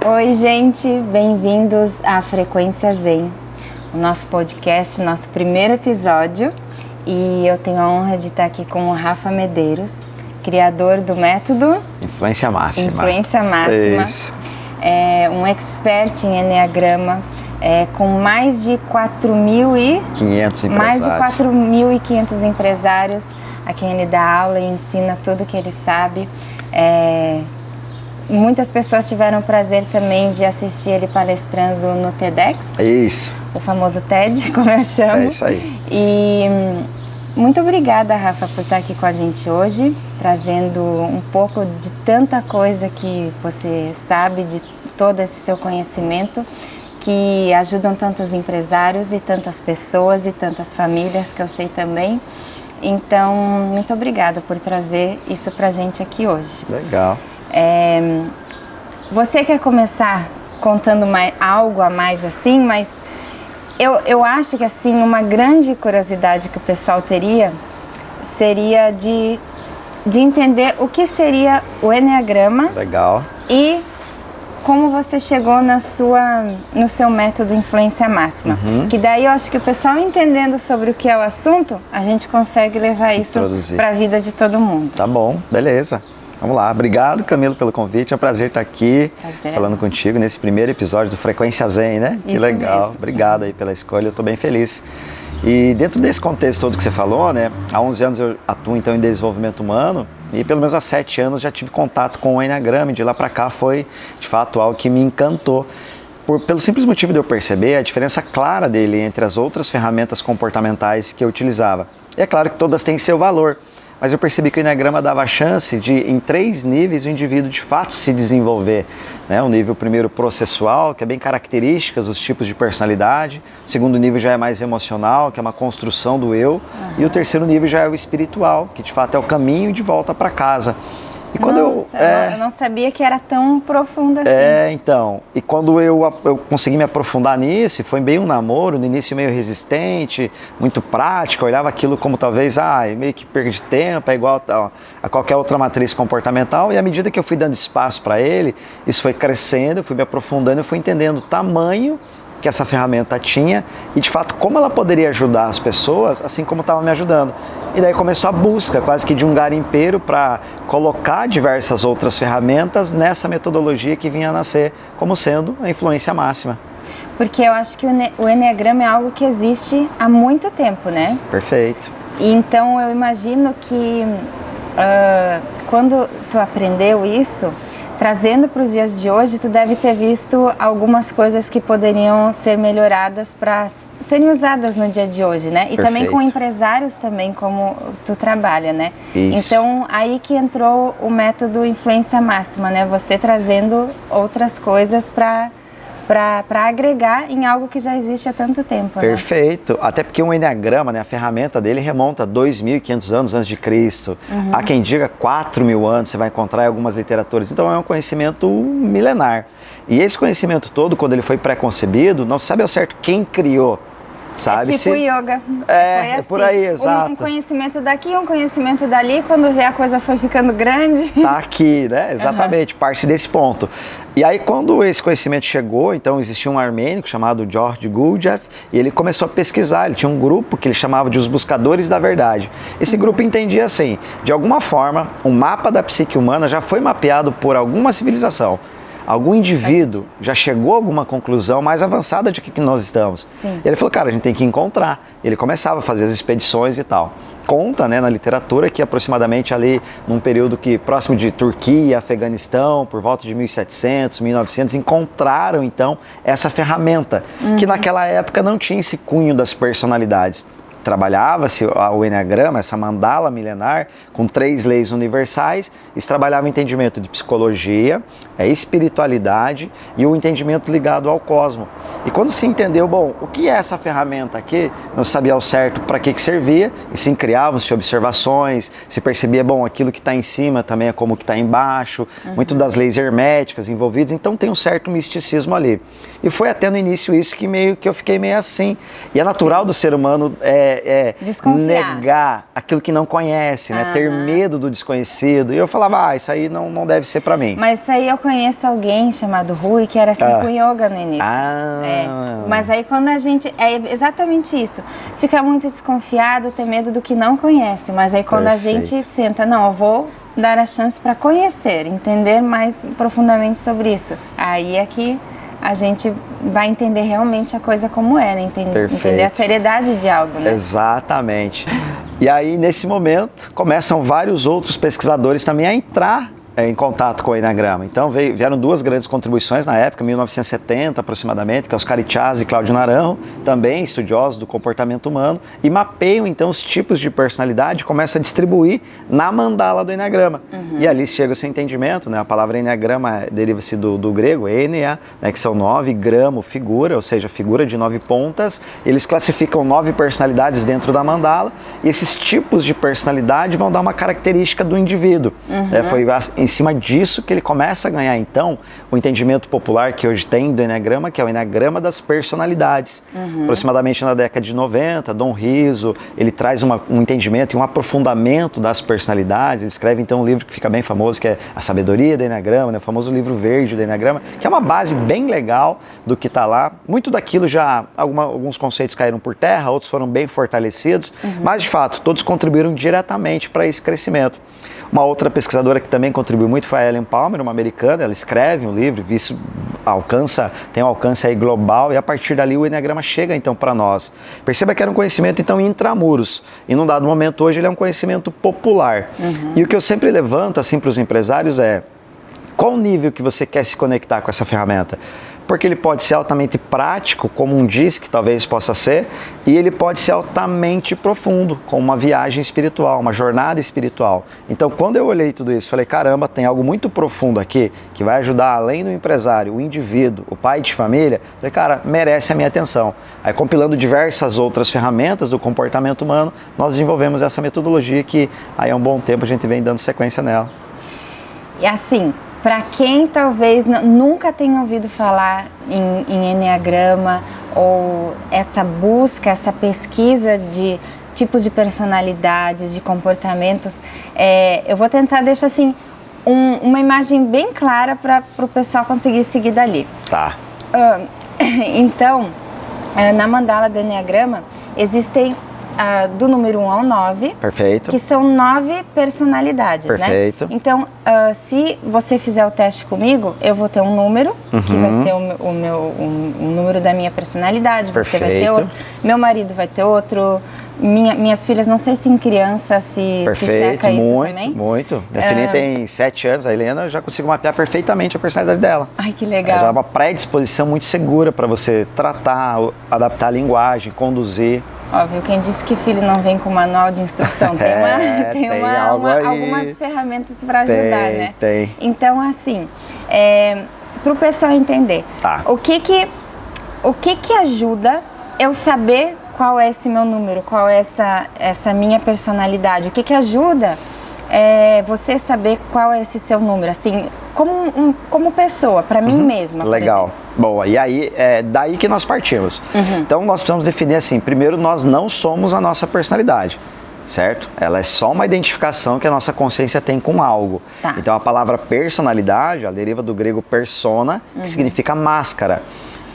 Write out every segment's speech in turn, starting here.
Oi, gente, bem-vindos à Frequência Zen, o nosso podcast, nosso primeiro episódio. E eu tenho a honra de estar aqui com o Rafa Medeiros, criador do método Influência Máxima. Influência Máxima. Isso. É um expert em Enneagrama, com mais de 4.500 empresários a quem ele dá aula e ensina tudo que ele sabe. Muitas pessoas tiveram o prazer também de assistir ele palestrando no TEDx. Isso. O famoso TED, como eu chamo. É isso aí. E muito obrigada, Rafa, por estar aqui com a gente hoje, trazendo um pouco de tanta coisa que você sabe, de todo esse seu conhecimento, que ajudam tantos empresários e tantas pessoas e tantas famílias, que eu sei também. Então, muito obrigada por trazer isso pra gente aqui hoje. Legal. Você quer começar contando algo a mais assim, mas eu acho que assim, uma grande curiosidade que o pessoal teria seria de entender o que seria o Enneagrama. Legal. E como você chegou no seu método Influência Máxima. Que daí eu acho que o pessoal entendendo sobre o que é o assunto, a gente consegue levar isso para a vida de todo mundo. Tá bom, beleza. Vamos lá. Obrigado, Camilo, pelo convite. É um prazer estar aqui falando contigo nesse primeiro episódio do Frequência Zen, né? Que legal. Mesmo. Obrigado aí pela escolha, eu estou bem feliz. E dentro desse contexto todo que você falou, né? Há 11 anos eu atuo então em desenvolvimento humano e pelo menos há 7 anos já tive contato com o Enneagrama. De lá para cá foi, de fato, algo que me encantou. Pelo simples motivo de eu perceber a diferença clara dele entre as outras ferramentas comportamentais que eu utilizava. E é claro que todas têm seu valor. Mas eu percebi que o Enneagrama dava a chance de, em 3 níveis, o indivíduo de fato se desenvolver. Né? O nível primeiro processual, que é bem características dos tipos de personalidade. O segundo nível já é mais emocional, que é uma construção do eu. E o terceiro nível já é o espiritual, que de fato é o caminho de volta para casa. E quando eu não sabia que era tão profundo assim. Então. E quando eu consegui me aprofundar nisso, foi bem um namoro, no início meio resistente, muito prático, eu olhava aquilo como talvez, meio que perdi tempo, é igual a qualquer outra matriz comportamental. E à medida que eu fui dando espaço para ele, isso foi crescendo, eu fui me aprofundando, eu fui entendendo o tamanho que essa ferramenta tinha e de fato como ela poderia ajudar as pessoas, assim como estava me ajudando. E daí começou a busca quase que de um garimpeiro para colocar diversas outras ferramentas nessa metodologia que vinha a nascer como sendo a influência máxima. Porque eu acho que o Enneagrama é algo que existe há muito tempo, né? Perfeito. E então eu imagino que quando tu aprendeu isso, trazendo para os dias de hoje, tu deve ter visto algumas coisas que poderiam ser melhoradas para serem usadas no dia de hoje, né? E Perfeito. Também com empresários também, como tu trabalha, né? Isso. Então, aí que entrou o método Influência Máxima, né? Você trazendo outras coisas para agregar em algo que já existe há tanto tempo. Perfeito. Né? Até porque o Enneagrama, né, a ferramenta dele remonta a 2.500 anos antes de Cristo. Há quem diga 4.000 anos, você vai encontrar em algumas literaturas. Então é um conhecimento milenar. E esse conhecimento todo, quando ele foi pré-concebido, não se sabe ao certo quem criou. Sabe? É tipo yoga. É por aí, exato. Um conhecimento daqui, um conhecimento dali, quando vê a coisa foi ficando grande. Tá aqui, né? Exatamente, parte desse ponto. E aí quando esse conhecimento chegou, então existia um armênio chamado George Gurdjieff e ele começou a pesquisar, ele tinha um grupo que ele chamava de os Buscadores da Verdade. Esse grupo entendia assim, de alguma forma, um mapa da psique humana já foi mapeado por alguma civilização. Algum indivíduo já chegou a alguma conclusão mais avançada de que nós estamos. Sim. E ele falou, cara, a gente tem que encontrar. Ele começava a fazer as expedições e tal. Conta, né, na literatura que aproximadamente ali num período que próximo de Turquia, Afeganistão, por volta de 1700, 1900, encontraram então essa ferramenta, que naquela época não tinha esse cunho das personalidades. Trabalhava-se o Enneagrama, essa mandala milenar, com 3 leis universais. Eles trabalhavam o entendimento de psicologia, espiritualidade e o entendimento ligado ao cosmo. E quando se entendeu, bom, o que é essa ferramenta aqui, não sabia ao certo para que servia, e sim criavam-se observações, se percebia, bom, aquilo que está em cima também é como o que está embaixo, muito das leis herméticas envolvidas, então tem um certo misticismo ali. E foi até no início isso que eu fiquei meio assim. E é natural do ser humano Desconfiar. negar aquilo que não conhece, né? Ter medo do desconhecido. E eu falava, isso aí não deve ser pra mim. Mas isso aí eu conheço alguém chamado Rui, que era assim com yoga no início. Mas aí quando a gente... É exatamente isso. Fica muito desconfiado, ter medo do que não conhece. Mas aí quando a gente senta, não, eu vou dar a chance para conhecer, entender mais profundamente sobre isso. Aí é que a gente vai entender realmente a coisa como é, né? Entender a seriedade de algo, né? Exatamente. E aí, nesse momento, começam vários outros pesquisadores também a entrar em contato com o Enneagrama. Então vieram duas grandes contribuições na época, 1970 aproximadamente, que é Oscar Ichazo e Cláudio Naranjo, também estudiosos do comportamento humano, e mapeiam então os tipos de personalidade e começam a distribuir na mandala do Enneagrama. E ali chega o seu entendimento, né? A palavra Enneagrama deriva-se do grego, Enea, né? Que são 9, gramo, figura, ou seja, figura de 9 pontas. Eles classificam 9 personalidades dentro da mandala, e esses tipos de personalidade vão dar uma característica do indivíduo. Foi em cima disso que ele começa a ganhar, então, o entendimento popular que hoje tem do Enneagrama, que é o Enneagrama das personalidades. Aproximadamente na década de 90, Dom Riso, ele traz um entendimento e um aprofundamento das personalidades. Ele escreve, então, um livro que fica bem famoso, que é A Sabedoria do Enneagrama, né? O famoso livro verde do Enneagrama, que é uma base bem legal do que está lá. Muito daquilo já, alguns conceitos caíram por terra, outros foram bem fortalecidos, mas, de fato, todos contribuíram diretamente para esse crescimento. Uma outra pesquisadora que também contribuiu muito foi a Ellen Palmer, uma americana. Ela escreve um livro, isso tem um alcance aí global, e a partir dali o Enneagrama chega então para nós. Perceba que era um conhecimento então intramuros, e num dado momento hoje ele é um conhecimento popular. E o que eu sempre levanto assim para os empresários é: qual o nível que você quer se conectar com essa ferramenta? Porque ele pode ser altamente prático, como um disque talvez possa ser, e ele pode ser altamente profundo, como uma viagem espiritual, uma jornada espiritual. Então, quando eu olhei tudo isso, falei, caramba, tem algo muito profundo aqui, que vai ajudar além do empresário, o indivíduo, o pai de família. Falei, cara, merece a minha atenção. Aí, compilando diversas outras ferramentas do comportamento humano, nós desenvolvemos essa metodologia que aí há um bom tempo a gente vem dando sequência nela. E assim, para quem talvez nunca tenha ouvido falar em Enneagrama, ou essa busca, essa pesquisa de tipos de personalidades, de comportamentos, eu vou tentar deixar assim uma imagem bem clara para o pessoal conseguir seguir dali. Tá. Então, na mandala do Enneagrama existem do número 1 ao 9, perfeito, que são 9 personalidades, perfeito, né? Então, se você fizer o teste comigo, eu vou ter um número, que vai ser o número da minha personalidade, perfeito, você vai ter outro, meu marido vai ter outro, minhas filhas, não sei se em criança se checa isso também. Muito. Minha filhinha tem 7 anos, a Helena, eu já consigo mapear perfeitamente a personalidade dela. Ai, que legal. Já é uma predisposição muito segura para você tratar, adaptar a linguagem, conduzir. Óbvio, quem disse que filho não vem com manual de instrução, tem algumas ferramentas para ajudar, né? Tem. Então, assim, para o pessoal entender, o que ajuda eu saber qual é esse meu número, qual é essa minha personalidade? O que ajuda você saber qual é esse seu número, assim, como pessoa, para mim mesma, legal. Boa, e aí é daí que nós partimos. Então nós precisamos definir assim, primeiro, nós não somos a nossa personalidade, certo? Ela é só uma identificação que a nossa consciência tem com algo. Então a palavra personalidade, ela deriva do grego persona, que significa máscara.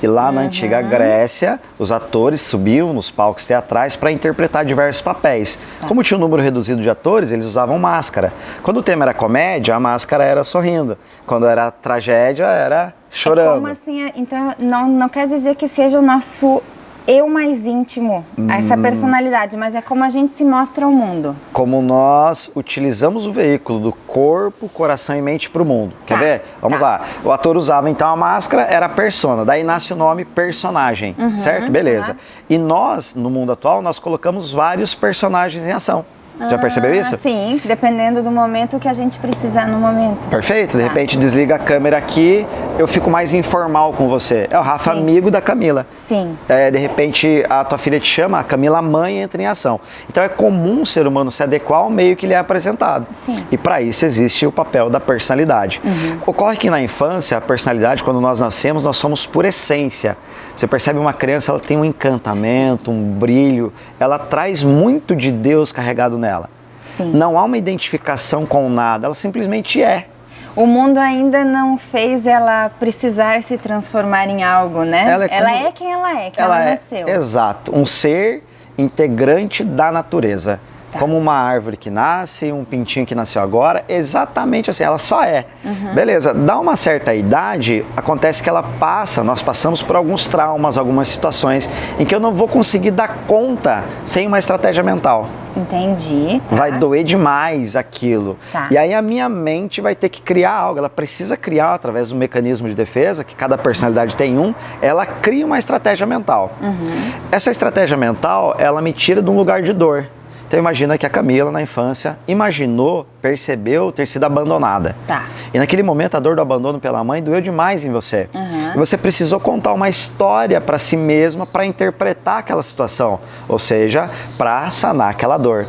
E lá na antiga Grécia, os atores subiam nos palcos teatrais para interpretar diversos papéis. Como tinha um número reduzido de atores, eles usavam máscara. Quando o tema era comédia, a máscara era sorrindo. Quando era tragédia, era chorando. Como assim? Então, não quer dizer que seja o nosso eu mais íntimo, essa personalidade, mas é como a gente se mostra ao mundo. Como nós utilizamos o veículo do corpo, coração e mente para o mundo. Quer ver? Vamos lá. O ator usava então a máscara, era a persona, daí nasce o nome personagem, certo? Beleza. E nós, no mundo atual, nós colocamos vários personagens em ação. Já percebeu isso? Sim, dependendo do momento que a gente precisar no momento. Perfeito, de repente desliga a câmera aqui, eu fico mais informal com você. É o Rafa, amigo da Camila. Sim. De repente a tua filha te chama, a Camila mãe entra em ação. Então é comum o ser humano se adequar ao meio que lhe é apresentado. Sim. E para isso existe o papel da personalidade. Ocorre que na infância, a personalidade, quando nós nascemos, nós somos por essência. Você percebe uma criança, ela tem um encantamento, um brilho, ela traz muito de Deus carregado nela. Sim. Não há uma identificação com nada, ela simplesmente é. O mundo ainda não fez ela precisar se transformar em algo, né? Ela é quem ela é, que ela nasceu. Exato, um ser integrante da natureza. Tá. Como uma árvore que nasce, um pintinho que nasceu agora, exatamente assim, ela só é. Beleza, dá uma certa idade, acontece que nós passamos por alguns traumas, algumas situações em que eu não vou conseguir dar conta sem uma estratégia mental. Entendi. Tá. Vai doer demais aquilo. Tá. E aí a minha mente vai ter que criar algo, ela precisa criar através do mecanismo de defesa, que cada personalidade tem ela cria uma estratégia mental. Essa estratégia mental, ela me tira de um lugar de dor. Então imagina que a Camila, na infância, percebeu ter sido abandonada. Tá. E naquele momento a dor do abandono pela mãe doeu demais em você. E você precisou contar uma história para si mesma para interpretar aquela situação. Ou seja, para sanar aquela dor.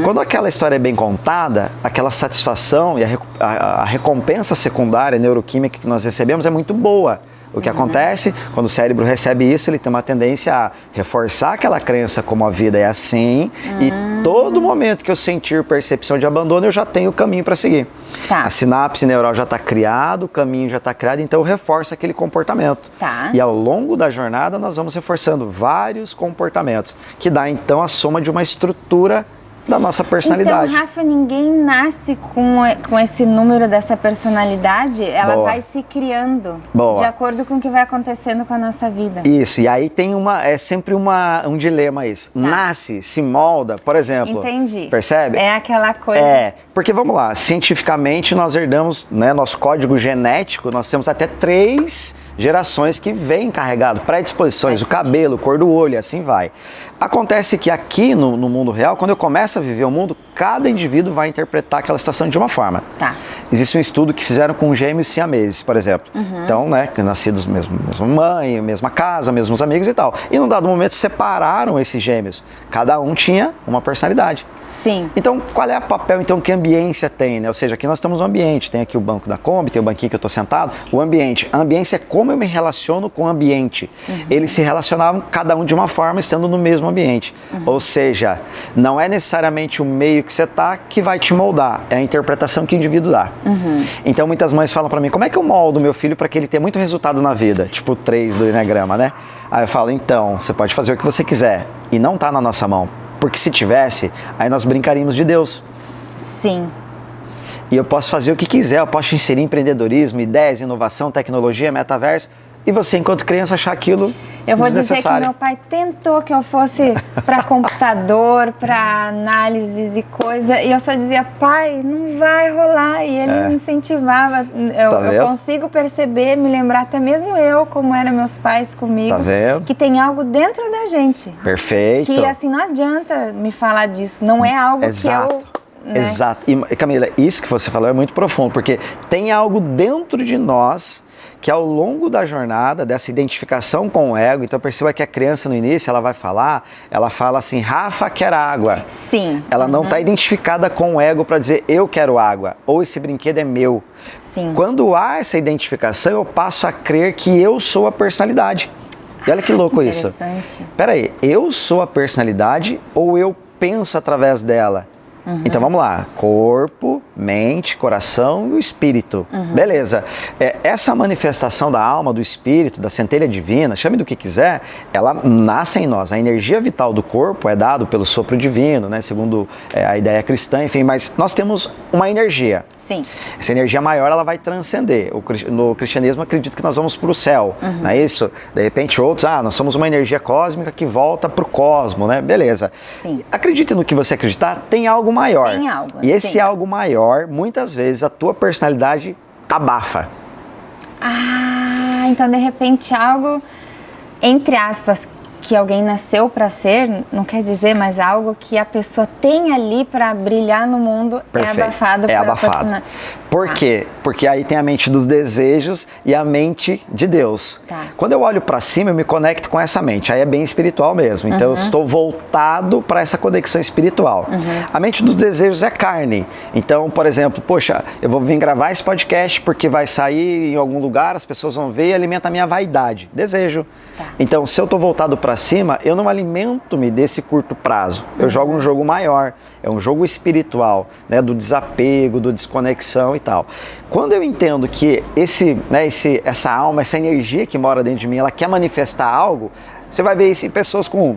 Quando aquela história é bem contada, aquela satisfação e a recompensa secundária neuroquímica que nós recebemos é muito boa. O que acontece, quando o cérebro recebe isso, ele tem uma tendência a reforçar aquela crença como a vida é assim, e todo momento que eu sentir percepção de abandono, eu já tenho o caminho para seguir. Tá. A sinapse neural já está criada, o caminho já está criado, então eu reforço aquele comportamento. Tá. E ao longo da jornada, nós vamos reforçando vários comportamentos, que dá então a soma de uma estrutura da nossa personalidade. Então, Rafa, ninguém nasce com esse número dessa personalidade, ela vai se criando de acordo com o que vai acontecendo com a nossa vida. Isso, e aí tem sempre um dilema isso. Tá. Nasce, se molda, por exemplo. Entendi. Percebe? É aquela coisa. Porque vamos lá, cientificamente nós herdamos, né, nosso código genético, nós temos até 3 gerações que vêm carregado, predisposições, o cabelo, cor do olho, assim vai. Acontece que aqui no mundo real, quando eu começo a viver o mundo, cada indivíduo vai interpretar aquela situação de uma forma. Tá. Existe um estudo que fizeram com gêmeos siameses, por exemplo. Então, né, nascidos mesma mãe, mesma casa, mesmos amigos e tal. E num dado momento separaram esses gêmeos. Cada um tinha uma personalidade. Sim. Então, qual é o papel então que a ambiência tem, né? Ou seja, aqui nós temos um ambiente, tem aqui o banco da Kombi, tem o banquinho que eu estou sentado, o ambiente. A ambiência é como eu me relaciono com o ambiente. Eles se relacionavam cada um de uma forma, estando no mesmo ambiente. Ou seja, não é necessariamente o meio que você está que vai te moldar, é a interpretação que o indivíduo dá. Então, muitas mães falam para mim, como é que eu moldo meu filho para que ele tenha muito resultado na vida? Tipo 3 do Enneagrama, né? Aí eu falo, então, você pode fazer o que você quiser e não está na nossa mão. Porque se tivesse, aí nós brincaríamos de Deus. Sim. E eu posso fazer o que quiser, eu posso inserir empreendedorismo, ideias, inovação, tecnologia, metaverso, e você, enquanto criança, achar aquilo Eu vou dizer que desnecessário. meu pai tentou que eu fosse para computador, para análises e coisa, e eu só dizia, pai, não vai rolar, e ele me incentivava. Eu consigo perceber, me lembrar até mesmo eu, como eram meus pais comigo, Tá vendo? que tem algo dentro da gente. Perfeito. Que assim, não adianta me falar disso, não é algo que eu... Né? Exato. E Camila, isso que você falou é muito profundo, porque tem algo dentro de nós que ao longo da jornada, dessa identificação com o ego, então perceba que a criança no início, ela fala assim, Rafa quer água. Sim. Ela não está identificada com o ego para dizer eu quero água, ou esse brinquedo é meu. Sim. Quando há essa identificação, eu passo a crer que eu sou a personalidade. E olha que louco isso. Interessante. Peraí, eu sou a personalidade ou eu penso através dela? Então vamos lá, corpo, mente, coração e o espírito. Beleza, essa manifestação da alma, do espírito, da centelha divina, chame do que quiser, ela nasce em nós. A energia vital do corpo é dado pelo sopro divino, né, segundo a ideia cristã, enfim, mas nós temos uma energia. Sim. Essa energia maior, ela vai transcender. No cristianismo, acredito que nós vamos para o céu, não é isso? De repente outros, nós somos uma energia cósmica que volta para o cosmo, né? Beleza. Sim. Acredite no que você acreditar, tem algo maior. Tem algo. E esse algo maior, muitas vezes, a tua personalidade abafa. Então de repente algo, entre aspas, que alguém nasceu para ser, não quer dizer, mas algo que a pessoa tem ali para brilhar no mundo. Perfeito. É abafado. É abafado. Por quê? Porque aí tem a mente dos desejos e a mente de Deus. Tá. Quando eu olho para cima, eu me conecto com essa mente. Aí é bem espiritual mesmo. Então eu estou voltado para essa conexão espiritual. A mente dos desejos é carne. Então, por exemplo, poxa, eu vou vir gravar esse podcast porque vai sair em algum lugar, as pessoas vão ver e alimenta a minha vaidade. Desejo. Tá. Então, se eu estou voltado para cima, eu não alimento-me desse curto prazo. Eu jogo um jogo maior. É um jogo espiritual, né, do desapego, do desconexão e tal. Quando eu entendo que essa alma, essa energia que mora dentro de mim, ela quer manifestar algo, você vai ver isso em pessoas com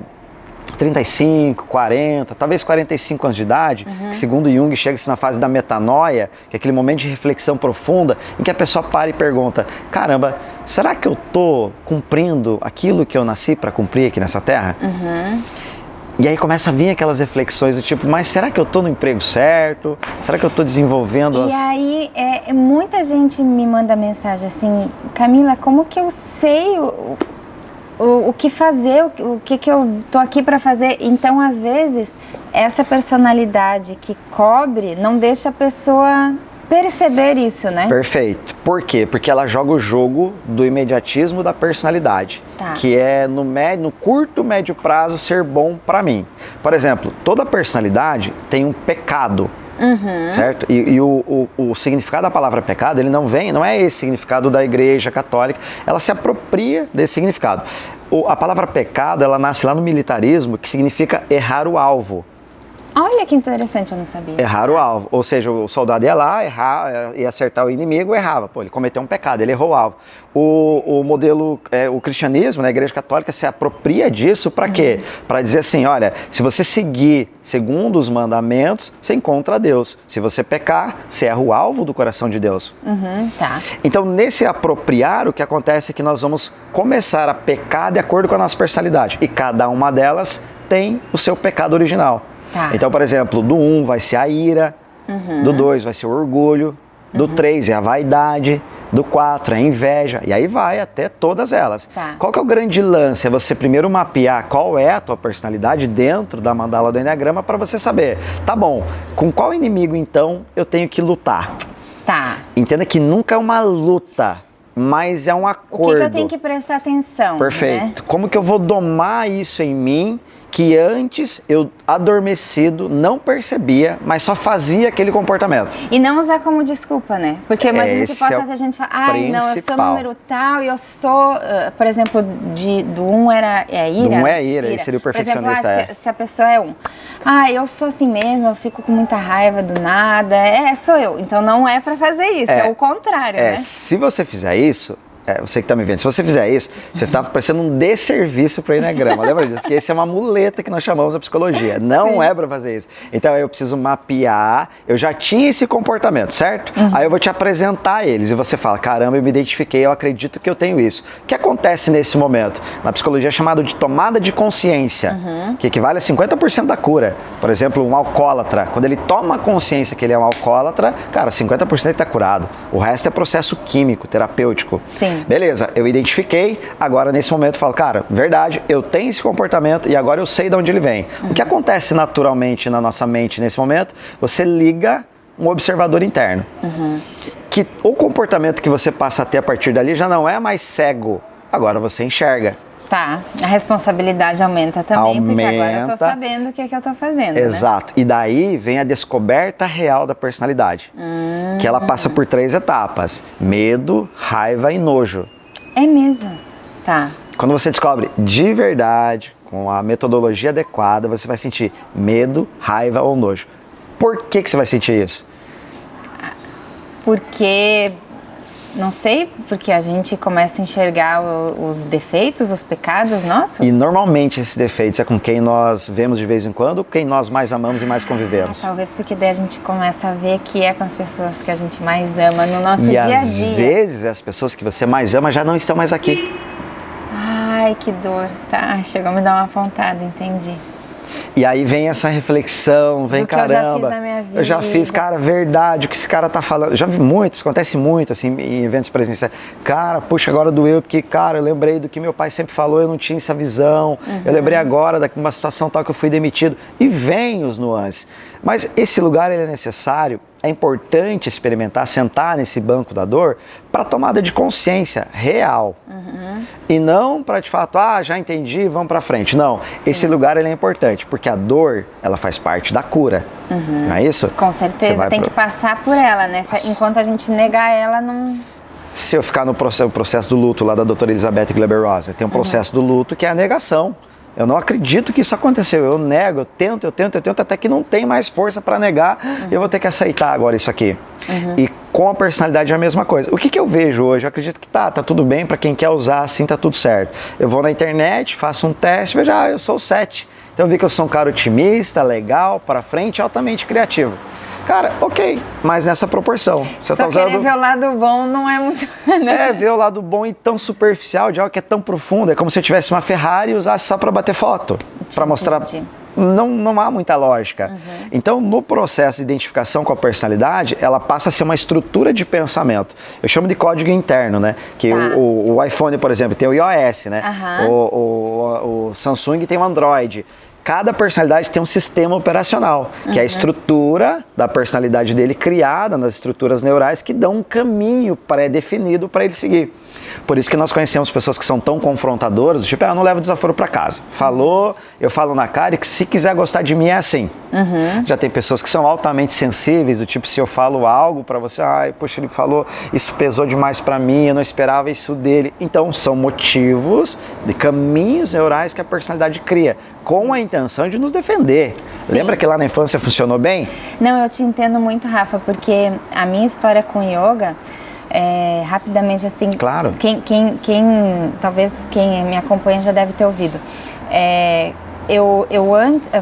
35, 40, talvez 45 anos de idade, que segundo Jung chega-se na fase da metanoia, que é aquele momento de reflexão profunda, em que a pessoa para e pergunta, caramba, será que eu estou cumprindo aquilo que eu nasci para cumprir aqui nessa terra? E aí começa a vir aquelas reflexões do tipo, mas será que eu estou no emprego certo? Será que eu estou desenvolvendo E aí, muita gente me manda mensagem assim, Camila, como que eu sei o que fazer, o que eu tô aqui para fazer? Então, às vezes, essa personalidade que cobre não deixa a pessoa perceber isso, né? Perfeito. Por quê? Porque ela joga o jogo do imediatismo da personalidade, Tá. que é no curto, médio prazo ser bom para mim. Por exemplo, toda personalidade tem um pecado. Certo? E o significado da palavra pecado, ele não é esse significado da Igreja Católica, ela se apropria desse significado. A palavra pecado, ela nasce lá no militarismo, que significa errar o alvo. Olha que interessante, eu não sabia. Errar o alvo, ou seja, o soldado ia lá, ia acertar o inimigo, errava. Pô, ele cometeu um pecado, ele errou o alvo. O modelo, o cristianismo, né, a Igreja Católica se apropria disso para quê? Para dizer assim, olha, se você seguir segundo os mandamentos, você encontra Deus. Se você pecar, você erra o alvo do coração de Deus. Tá. Então, nesse apropriar, o que acontece é que nós vamos começar a pecar de acordo com a nossa personalidade. E cada uma delas tem o seu pecado original. Tá. Então, por exemplo, do 1 vai ser a ira, do 2 vai ser o orgulho, do 3 é a vaidade, do 4 é a inveja, e aí vai até todas elas. Tá. Qual que é o grande lance? É você primeiro mapear qual é a tua personalidade dentro da mandala do Enneagrama para você saber, tá bom, com qual inimigo então eu tenho que lutar? Tá. Entenda que nunca é uma luta, mas é um acordo. O que eu tenho que prestar atenção? Perfeito. Né? Como que eu vou domar isso em mim, que antes eu, adormecido, não percebia, mas só fazia aquele comportamento? E não usar como desculpa, né? Porque imagina que Esse possa é o ter gente falar, ai, não, eu sou principal. número tal e eu sou, por exemplo, do 1 é ira? Do 1 é ira, esse seria o perfeccionista. Por exemplo, se a pessoa é 1. Ah, eu sou assim mesmo, eu fico com muita raiva do nada. Sou eu. Então não é pra fazer isso, é o contrário, né? Se você fizer isso, você que tá me vendo, se você fizer isso, você tá parecendo um desserviço para o Enneagrama, lembra disso? Porque esse é uma muleta que nós chamamos na psicologia, não é para fazer isso. Então eu preciso mapear, eu já tinha esse comportamento, certo? Aí eu vou te apresentar eles e você fala, caramba, eu me identifiquei, eu acredito que eu tenho isso. O que acontece nesse momento? Na psicologia é chamado de tomada de consciência, que equivale a 50% da cura. Por exemplo, um alcoólatra, quando ele toma consciência que ele é um alcoólatra, cara, 50% ele tá curado. O resto é processo químico, terapêutico. Sim. Beleza, eu identifiquei, agora nesse momento eu falo, cara, verdade, eu tenho esse comportamento e agora eu sei de onde ele vem. O que acontece naturalmente na nossa mente nesse momento? Você liga um observador interno. Que o comportamento que você passa a ter a partir dali já não é mais cego, agora você enxerga. Tá, a responsabilidade aumenta também, porque agora eu tô sabendo o que é que eu tô fazendo, Exato, né? E daí vem a descoberta real da personalidade, que ela passa por 3 etapas, medo, raiva e nojo. É mesmo? Tá. Quando você descobre de verdade, com a metodologia adequada, você vai sentir medo, raiva ou nojo. Por que você vai sentir isso? Porque... Não sei, porque a gente começa a enxergar os defeitos, os pecados nossos. E normalmente esses defeitos é com quem nós vemos de vez em quando, quem nós mais amamos e mais convivemos. Talvez porque daí a gente começa a ver que é com as pessoas que a gente mais ama no nosso dia a dia. E às vezes as pessoas que você mais ama já não estão mais aqui. Ai, que dor. Tá, chegou a me dar uma pontada, entendi. E aí vem essa reflexão, vem, caramba, eu já fiz na minha vida. Eu já fiz, cara, verdade, o que esse cara tá falando. Já vi muito, isso acontece muito, assim, em eventos presenciais. Cara, puxa, agora doeu, porque, cara, eu lembrei do que meu pai sempre falou, eu não tinha essa visão. Eu lembrei agora de uma situação tal que eu fui demitido. E vem os nuances. Mas esse lugar, ele é necessário, é importante experimentar, sentar nesse banco da dor para tomada de consciência real. E não para, de fato, já entendi, vamos para frente. Não, Sim. Esse lugar, ele é importante, porque a dor, ela faz parte da cura. Não é isso? Com certeza, tem que passar por ela, né? Enquanto a gente negar ela, não... Se eu ficar no processo do luto lá da doutora Elizabeth Gleber-Rosa, tem um processo do luto que é a negação. Eu não acredito que isso aconteceu, eu nego, eu tento, até que não tem mais força para negar, eu vou ter que aceitar agora isso aqui. E com a personalidade é a mesma coisa. O que eu vejo hoje? Eu acredito que tá tudo bem, para quem quer usar assim, tá tudo certo. Eu vou na internet, faço um teste, vejo, eu sou o 7. Então eu vi que eu sou um cara otimista, legal, para frente, altamente criativo. Cara, ok, mas nessa proporção. Você Só querer ver o lado bom não é muito... Né? Ver o lado bom e tão superficial de algo que é tão profundo. É como se eu tivesse uma Ferrari e usasse só para bater foto, para mostrar... Não há muita lógica. Então, no processo de identificação com a personalidade, ela passa a ser uma estrutura de pensamento. Eu chamo de código interno, né? Que o iPhone, por exemplo, tem o iOS, né? O Samsung tem o Android. Cada personalidade tem um sistema operacional, que é a estrutura da personalidade dele criada nas estruturas neurais que dão um caminho pré-definido para ele seguir. Por isso que nós conhecemos pessoas que são tão confrontadoras, tipo, eu não levo desaforo para casa. Falou, eu falo na cara e que se quiser gostar de mim é assim. Já tem pessoas que são altamente sensíveis, do tipo, se eu falo algo para você, poxa, ele falou, isso pesou demais para mim, eu não esperava isso dele. Então, são motivos de caminhos neurais que a personalidade cria, com a intenção de nos defender. Sim. Lembra que lá na infância funcionou bem? Não, eu te entendo muito, Rafa, porque a minha história com yoga, rapidamente assim, claro. Talvez quem me acompanha já deve ter ouvido.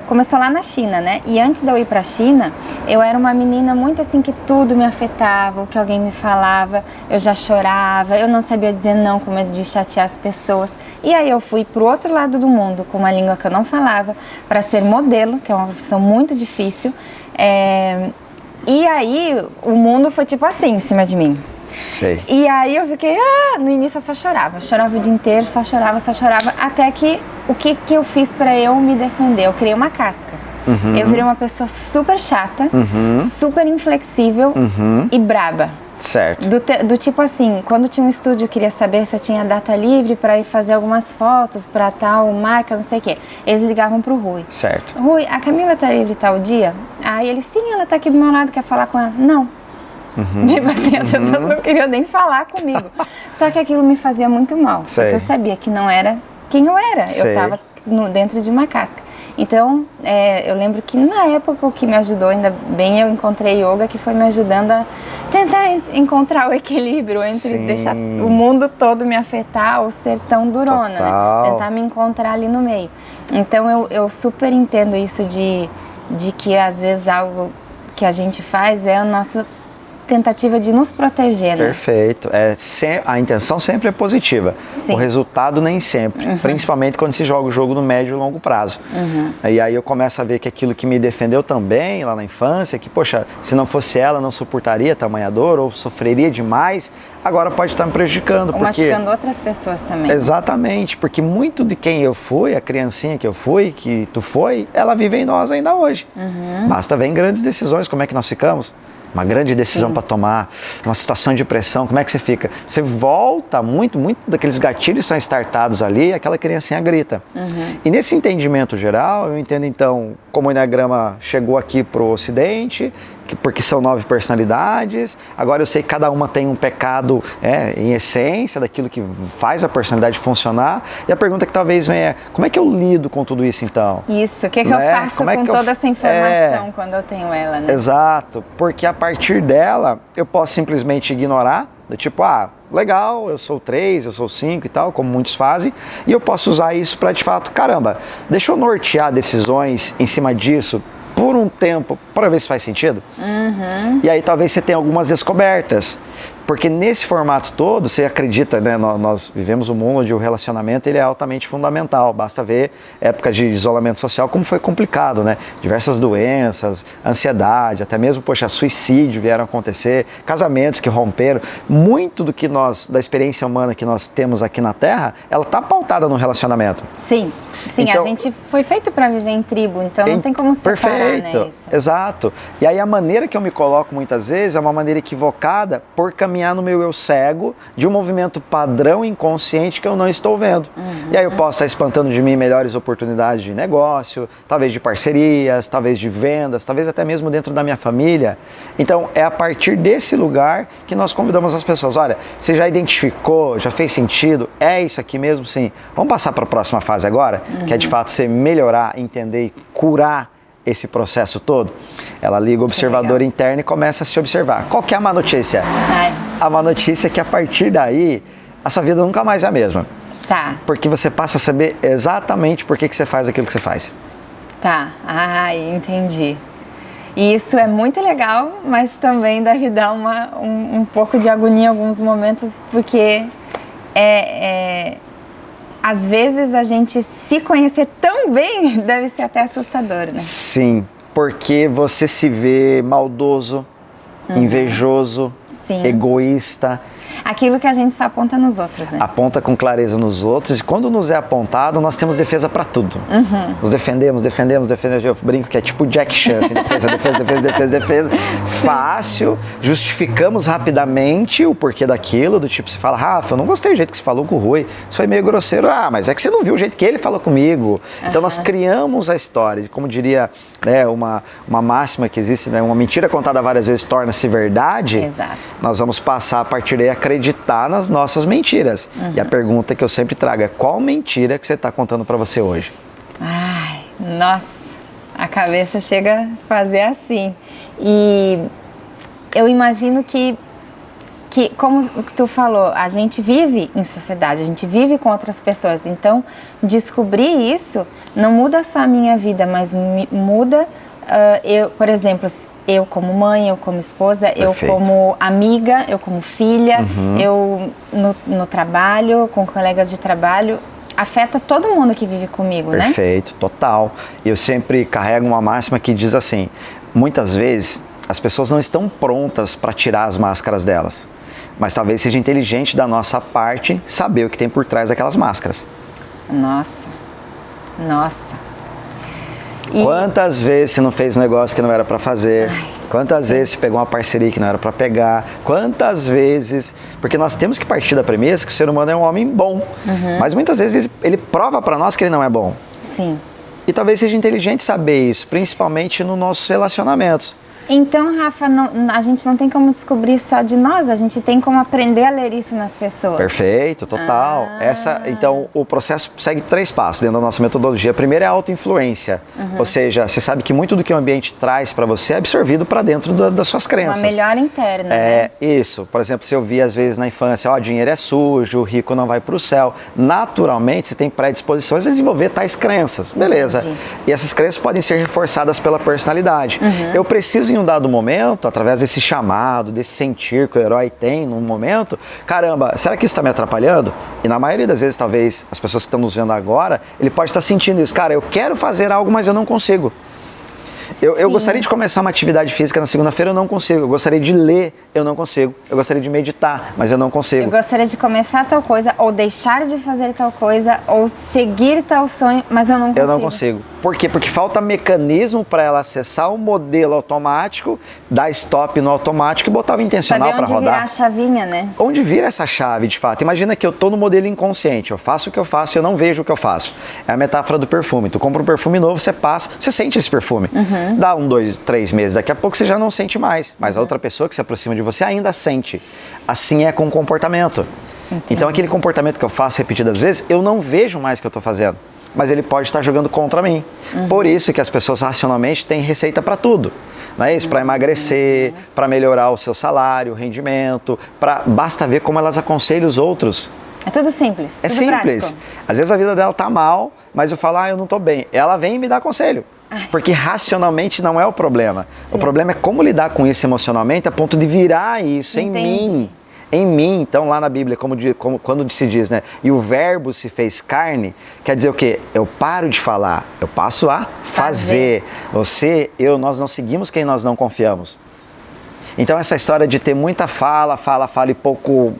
Começou lá na China, né? E antes de eu ir pra China, eu era uma menina muito assim que tudo me afetava, o que alguém me falava, eu já chorava, eu não sabia dizer não com medo de chatear as pessoas. E aí eu fui pro outro lado do mundo, com uma língua que eu não falava, para ser modelo, que é uma profissão muito difícil. E aí o mundo foi tipo assim em cima de mim. Sei. E aí eu fiquei, no início eu só chorava o dia inteiro, só chorava, até que o que eu fiz pra eu me defender? Eu criei uma casca. Eu virei uma pessoa super chata, super inflexível e braba. Certo. Do tipo assim, quando tinha um estúdio, eu queria saber se eu tinha data livre pra ir fazer algumas fotos pra tal marca, não sei o quê. Eles ligavam pro Rui. Certo. Rui, a Camila tá livre tal dia? Aí ele, sim, ela tá aqui do meu lado, quer falar com ela? Não. Tipo assim, as pessoas não queriam nem falar comigo. Só que aquilo me fazia muito mal. Porque eu sabia que não era quem eu era. Eu tava dentro de uma casca. Então, eu lembro que na época o que me ajudou, ainda bem eu encontrei yoga, que foi me ajudando a tentar encontrar o equilíbrio entre deixar o mundo todo me afetar ou ser tão durona, né? Tentar me encontrar ali no meio. Então eu super entendo isso de que às vezes algo que a gente faz é a nossa tentativa de nos proteger, né? Perfeito. A intenção sempre é positiva. Sim. O resultado nem sempre. Principalmente quando se joga o jogo no médio e longo prazo. E aí eu começo a ver que aquilo que me defendeu também lá na infância, que, poxa, se não fosse ela, não suportaria tamanha dor ou sofreria demais, agora pode estar me prejudicando. Ou machucando outras pessoas também. Exatamente, porque muito de quem eu fui, a criancinha que eu fui, que tu foi, ela vive em nós ainda hoje. Basta ver em grandes decisões como é que nós ficamos. Uma grande decisão para tomar, uma situação de pressão, como é que você fica? Você volta muito daqueles gatilhos são startados ali, aquela criancinha grita. E nesse entendimento geral, eu entendo então como o Enneagrama chegou aqui para o Ocidente, porque são 9 personalidades. Agora eu sei que cada uma tem um pecado em essência daquilo que faz a personalidade funcionar. E a pergunta que talvez venha é, como é que eu lido com tudo isso então? Isso, o que eu faço com toda essa informação quando eu tenho ela, né? Exato, porque a partir dela eu posso simplesmente ignorar, do tipo, legal, eu sou 3, eu sou 5 e tal, como muitos fazem, e eu posso usar isso para de fato, caramba, deixa eu nortear decisões em cima disso por um tempo, para ver se faz sentido. E aí talvez você tenha algumas descobertas. Porque nesse formato todo, você acredita, né? Nós vivemos um mundo onde o relacionamento ele é altamente fundamental. Basta ver época de isolamento social, como foi complicado, né? Diversas doenças, ansiedade, até mesmo, poxa, suicídio vieram acontecer, casamentos que romperam. Muito do que da experiência humana que nós temos aqui na Terra, ela está pautada no relacionamento. Sim, então, a gente foi feito para viver em tribo, então não tem como separar, perfeito, né, isso. Exato. E aí a maneira que eu me coloco muitas vezes é uma maneira equivocada por caminhar no meu eu cego de um movimento padrão inconsciente que eu não estou vendo. E aí eu posso estar espantando de mim melhores oportunidades de negócio, talvez de parcerias, talvez de vendas, talvez até mesmo dentro da minha família. Então é a partir desse lugar que nós convidamos as pessoas. Olha, você já identificou, já fez sentido? É isso aqui mesmo? Sim. Vamos passar para a próxima fase agora? Que é de fato você melhorar, entender e curar esse processo todo. Ela liga o observador interno e começa a se observar. Qual que é a má notícia? A má notícia é que a partir daí, a sua vida nunca mais é a mesma. Tá. Porque você passa a saber exatamente por que você faz aquilo que você faz. Tá. Entendi. E isso é muito legal, mas também deve dar um pouco de agonia em alguns momentos, porque às vezes a gente se conhecer tão bem deve ser até assustador, né? Sim, porque você se vê maldoso, invejoso, egoísta. Aquilo que a gente só aponta nos outros, né? Aponta com clareza nos outros, e quando nos é apontado, nós temos defesa para tudo. Nos defendemos. Eu brinco que é tipo Jack Chan, assim, defesa. Fácil, justificamos rapidamente o porquê daquilo, do tipo, você fala, Rafa, eu não gostei do jeito que você falou com o Rui, isso foi meio grosseiro. Mas é que você não viu o jeito que ele falou comigo. Então nós criamos a história, e como diria, né, uma máxima que existe, né, uma mentira contada várias vezes torna-se verdade. Exato. Nós vamos passar a partir daí a acreditar nas nossas mentiras. E a pergunta que eu sempre trago é: qual mentira que você está contando para você hoje? Ai, nossa, a cabeça chega a fazer assim. E eu imagino que como tu falou, a gente vive em sociedade, a gente vive com outras pessoas. Então, descobrir isso não muda só a minha vida, mas muda, eu, por exemplo, eu como mãe, eu como esposa, Perfeito. Eu como amiga, eu como filha, eu no trabalho, com colegas de trabalho, afeta todo mundo que vive comigo, né? Perfeito, total. Eu sempre carrego uma máxima que diz assim, muitas vezes as pessoas não estão prontas para tirar as máscaras delas, mas talvez seja inteligente da nossa parte saber o que tem por trás daquelas máscaras. Nossa. Quantas vezes você não fez um negócio que não era para fazer? Quantas vezes você pegou uma parceria que não era para pegar? Quantas vezes... Porque nós temos que partir da premissa que o ser humano é um homem bom. Mas muitas vezes ele prova para nós que ele não é bom. Sim. E talvez seja inteligente saber isso, principalmente nos nossos relacionamentos. Então, Rafa, a gente não tem como descobrir só de nós, a gente tem como aprender a ler isso nas pessoas. Perfeito, total. Então, o processo segue 3 passos dentro da nossa metodologia. Primeiro é a autoinfluência, ou seja, você sabe que muito do que o ambiente traz para você é absorvido para dentro das suas crenças. Uma melhora interna, né? Isso. Por exemplo, se eu vi às vezes na infância, dinheiro é sujo, o rico não vai para o céu. Naturalmente, você tem predisposições a desenvolver tais crenças. Beleza. Entendi. E essas crenças podem ser reforçadas pela personalidade. Eu preciso em um dado momento, através desse chamado, desse sentir que o herói tem num momento, caramba, será que isso está me atrapalhando? E na maioria das vezes, talvez, as pessoas que estão nos vendo agora, ele pode estar sentindo isso. Cara, eu quero fazer algo, mas eu não consigo. Eu gostaria de começar uma atividade física na segunda-feira, eu não consigo. Eu gostaria de ler, eu não consigo. Eu gostaria de meditar, mas eu não consigo. Eu gostaria de começar tal coisa, ou deixar de fazer tal coisa, ou seguir tal sonho, mas eu não consigo. Eu não consigo. Por quê? Porque falta mecanismo para ela acessar o modelo automático, dar stop no automático e botar o intencional para rodar. Saber onde virar a chavinha, né? Onde vira essa chave, de fato? Imagina que eu estou no modelo inconsciente, eu faço o que eu faço e eu não vejo o que eu faço. É a metáfora do perfume. Tu compra um perfume novo, você passa, você sente esse perfume. Dá 1, 2, 3 meses, daqui a pouco você já não sente mais, mas a outra pessoa que se aproxima de você ainda sente. Assim é com o comportamento. Entendi. Então aquele comportamento que eu faço repetidas vezes, eu não vejo mais o que eu estou fazendo, mas ele pode estar jogando contra mim. Por isso que as pessoas racionalmente têm receita para tudo. Não é isso? Para emagrecer, para melhorar o seu salário, o rendimento, basta ver como elas aconselham os outros. É tudo simples. É tudo simples. Prático. Às vezes a vida dela tá mal, mas eu falo, eu não tô bem. Ela vem e me dá conselho. Porque racionalmente não é o problema. Sim. O problema é como lidar com isso emocionalmente a ponto de virar isso em mim. em mim. Então lá na Bíblia, quando se diz, né, e o verbo se fez carne, quer dizer o quê? Eu paro de falar, eu passo a fazer. Nós não seguimos quem nós não confiamos. Então essa história de ter muita fala e pouco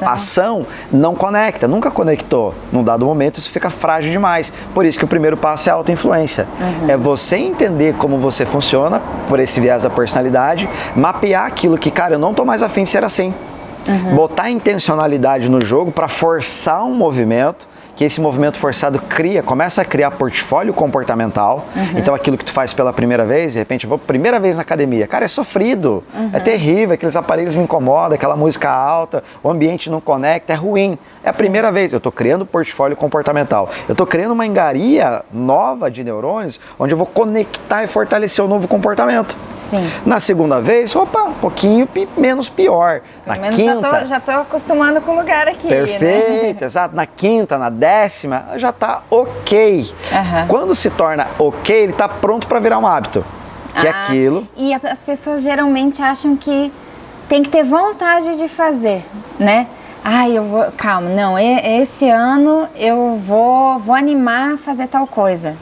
ação não conecta, nunca conectou. Num dado momento isso fica frágil demais. Por isso que o primeiro passo é a autoinfluência. É você entender como você funciona, por esse viés da personalidade, mapear aquilo que, cara, eu não tô mais afim de ser assim. Botar intencionalidade no jogo para forçar um movimento, que esse movimento forçado começa a criar portfólio comportamental. Então aquilo que tu faz pela primeira vez, de repente eu vou primeira vez na academia, cara, é sofrido, é terrível, aqueles aparelhos me incomodam, aquela música alta, o ambiente não conecta, é ruim. É a primeira vez, eu estou criando portfólio comportamental, eu estou criando uma engaria nova de neurônios, onde eu vou conectar e fortalecer o novo comportamento. Sim. Na segunda vez, um pouquinho menos pior. Pelo menos quinta, já tô acostumando com o lugar aqui. Perfeito, né? Exato. Na quinta, na 10ª, já está ok. Quando se torna ok, ele está pronto para virar um hábito. Que é aquilo. E as pessoas geralmente acham que tem que ter vontade de fazer, né? Calma, não, esse ano eu vou animar a fazer tal coisa.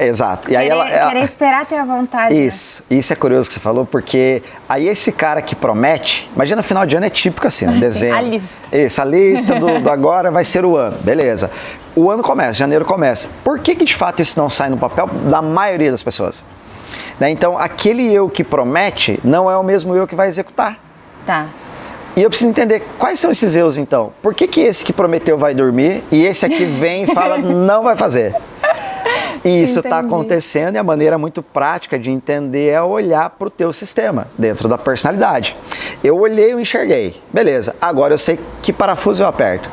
Exato. E querer esperar ter a vontade. Isso é curioso que você falou, porque aí esse cara que promete, imagina final de ano é típico assim, né? Dezembro. A lista. A lista do agora vai ser o ano, beleza. O ano começa, janeiro começa. Por que de fato isso não sai no papel da maioria das pessoas? Né? Então, aquele eu que promete não é o mesmo eu que vai executar. Tá. E eu preciso entender quais são esses eus então. Por que esse que prometeu vai dormir e esse aqui vem e fala não vai fazer? E isso está acontecendo, e a maneira muito prática de entender é olhar para o teu sistema, dentro da personalidade. Eu olhei, eu enxerguei. Beleza, agora eu sei que parafuso eu aperto.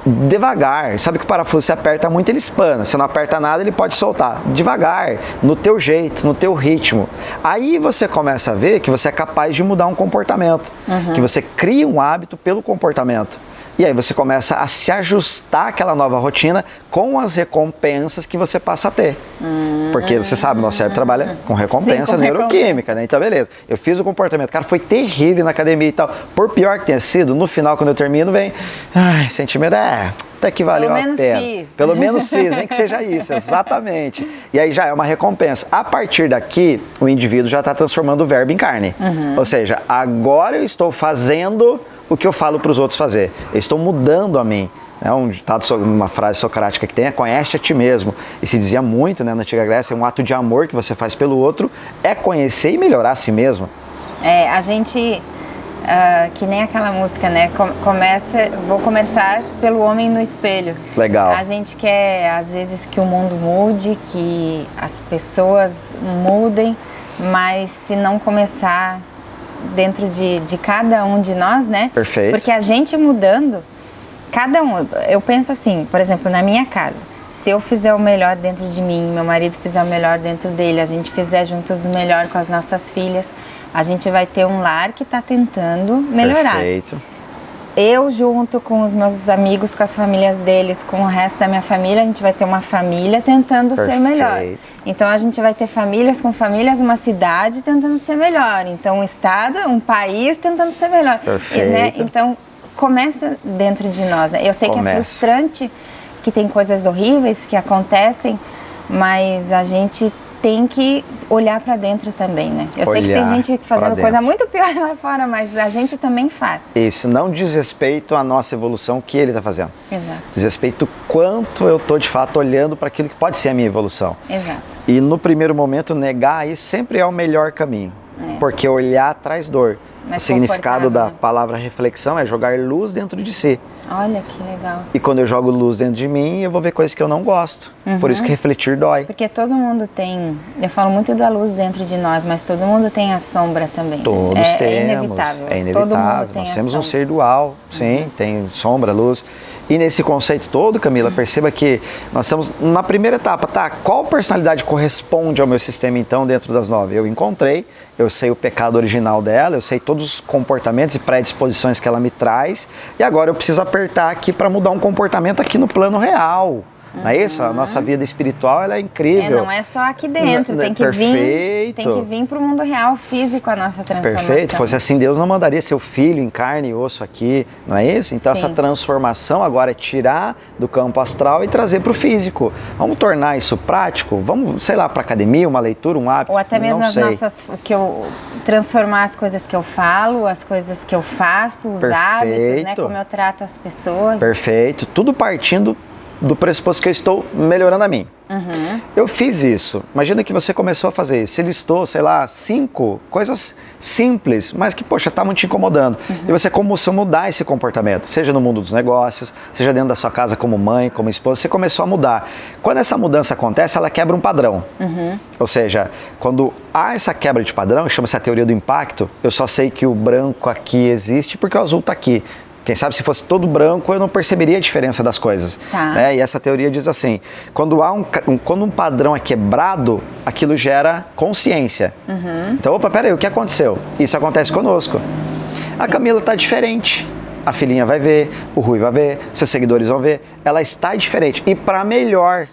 Devagar, sabe que o parafuso se aperta muito, ele espana. Se não aperta nada, ele pode soltar. Devagar, no teu jeito, no teu ritmo. Aí você começa a ver que você é capaz de mudar um comportamento. Que você cria um hábito pelo comportamento. E aí você começa a se ajustar àquela nova rotina com as recompensas que você passa a ter. Porque você sabe, nosso cérebro trabalha com recompensa neuroquímica, né? Então beleza, eu fiz o comportamento, cara, foi terrível na academia e tal. Por pior que tenha sido, no final quando eu termino vem, sentimento, até que valeu a pena. Pelo menos fiz, nem que seja isso, exatamente. E aí já é uma recompensa. A partir daqui, o indivíduo já está transformando o verbo em carne. Ou seja, agora eu estou fazendo o que eu falo para os outros fazer. Eu estou mudando a mim. Um ditado, uma frase socrática que tem é conhece a ti mesmo. E se dizia muito, né, na antiga Grécia, um ato de amor que você faz pelo outro é conhecer e melhorar a si mesmo. A gente, que nem aquela música, né? Vou começar pelo homem no espelho. Legal. A gente quer, às vezes, que o mundo mude, que as pessoas mudem, mas se não começar dentro de cada um de nós, né? Perfeito. Porque a gente mudando, cada um, eu penso assim, por exemplo, na minha casa, se eu fizer o melhor dentro de mim, meu marido fizer o melhor dentro dele, a gente fizer juntos o melhor com as nossas filhas, a gente vai ter um lar que está tentando melhorar. Perfeito. Eu junto com os meus amigos, com as famílias deles, com o resto da minha família, a gente vai ter uma família tentando ser melhor. Então a gente vai ter famílias com famílias, uma cidade tentando ser melhor. Então um estado, um país tentando ser melhor. Né? Então começa dentro de nós. Né? Eu sei que é frustrante, que tem coisas horríveis que acontecem, mas a gente tem que olhar para dentro também, né? Eu sei que tem gente fazendo coisa muito pior lá fora, mas a gente também faz. Isso não diz respeito à nossa evolução que ele está fazendo. Exato. Diz respeito quanto eu estou de fato olhando para aquilo que pode ser a minha evolução. Exato. E no primeiro momento negar isso sempre é o melhor caminho, porque olhar traz dor. O significado da palavra reflexão é jogar luz dentro de si. Olha que legal. E quando eu jogo luz dentro de mim, eu vou ver coisas que eu não gosto. Por isso que refletir dói. Porque todo mundo tem, eu falo muito da luz dentro de nós, mas todo mundo tem a sombra também. Todos temos. É inevitável. É inevitável. Todo mundo tem Nós temos um ser dual, sim, tem sombra, luz. E nesse conceito todo, Camila, perceba que nós estamos na primeira etapa, tá? Qual personalidade corresponde ao meu sistema, então, dentro das 9? Eu encontrei, eu sei o pecado original dela, eu sei todos os comportamentos e predisposições que ela me traz, e agora eu preciso apertar aqui para mudar um comportamento aqui no plano real. Não é isso? A nossa vida espiritual, ela é incrível. Não é só aqui dentro, tem que vir para o mundo real, físico, a nossa transformação. Perfeito. Fosse assim, Deus não mandaria seu filho em carne e osso aqui, não é isso? Então essa transformação agora é tirar do campo astral e trazer para o físico. Vamos tornar isso prático? Vamos, sei lá, para academia, uma leitura, um hábito? Ou até mesmo transformar as coisas que eu falo, as coisas que eu faço, os hábitos, né? Como eu trato as pessoas. Perfeito. Tudo partindo do pressuposto que eu estou melhorando a mim. Eu fiz isso. Imagina que você começou a fazer isso. Você listou, sei lá, 5 coisas simples, mas que, poxa, tá muito te incomodando. E você começou a mudar esse comportamento, seja no mundo dos negócios, seja dentro da sua casa como mãe, como esposa, você começou a mudar. Quando essa mudança acontece, ela quebra um padrão. Ou seja, quando há essa quebra de padrão, chama-se a teoria do impacto, eu só sei que o branco aqui existe porque o azul está aqui. Quem sabe se fosse todo branco eu não perceberia a diferença das coisas. Né? E essa teoria diz assim, quando há quando um padrão é quebrado, aquilo gera consciência. Então, opa, peraí, o que aconteceu? Isso acontece conosco. A Camila está diferente. A filhinha vai ver, o Rui vai ver, seus seguidores vão ver. Ela está diferente e para melhor.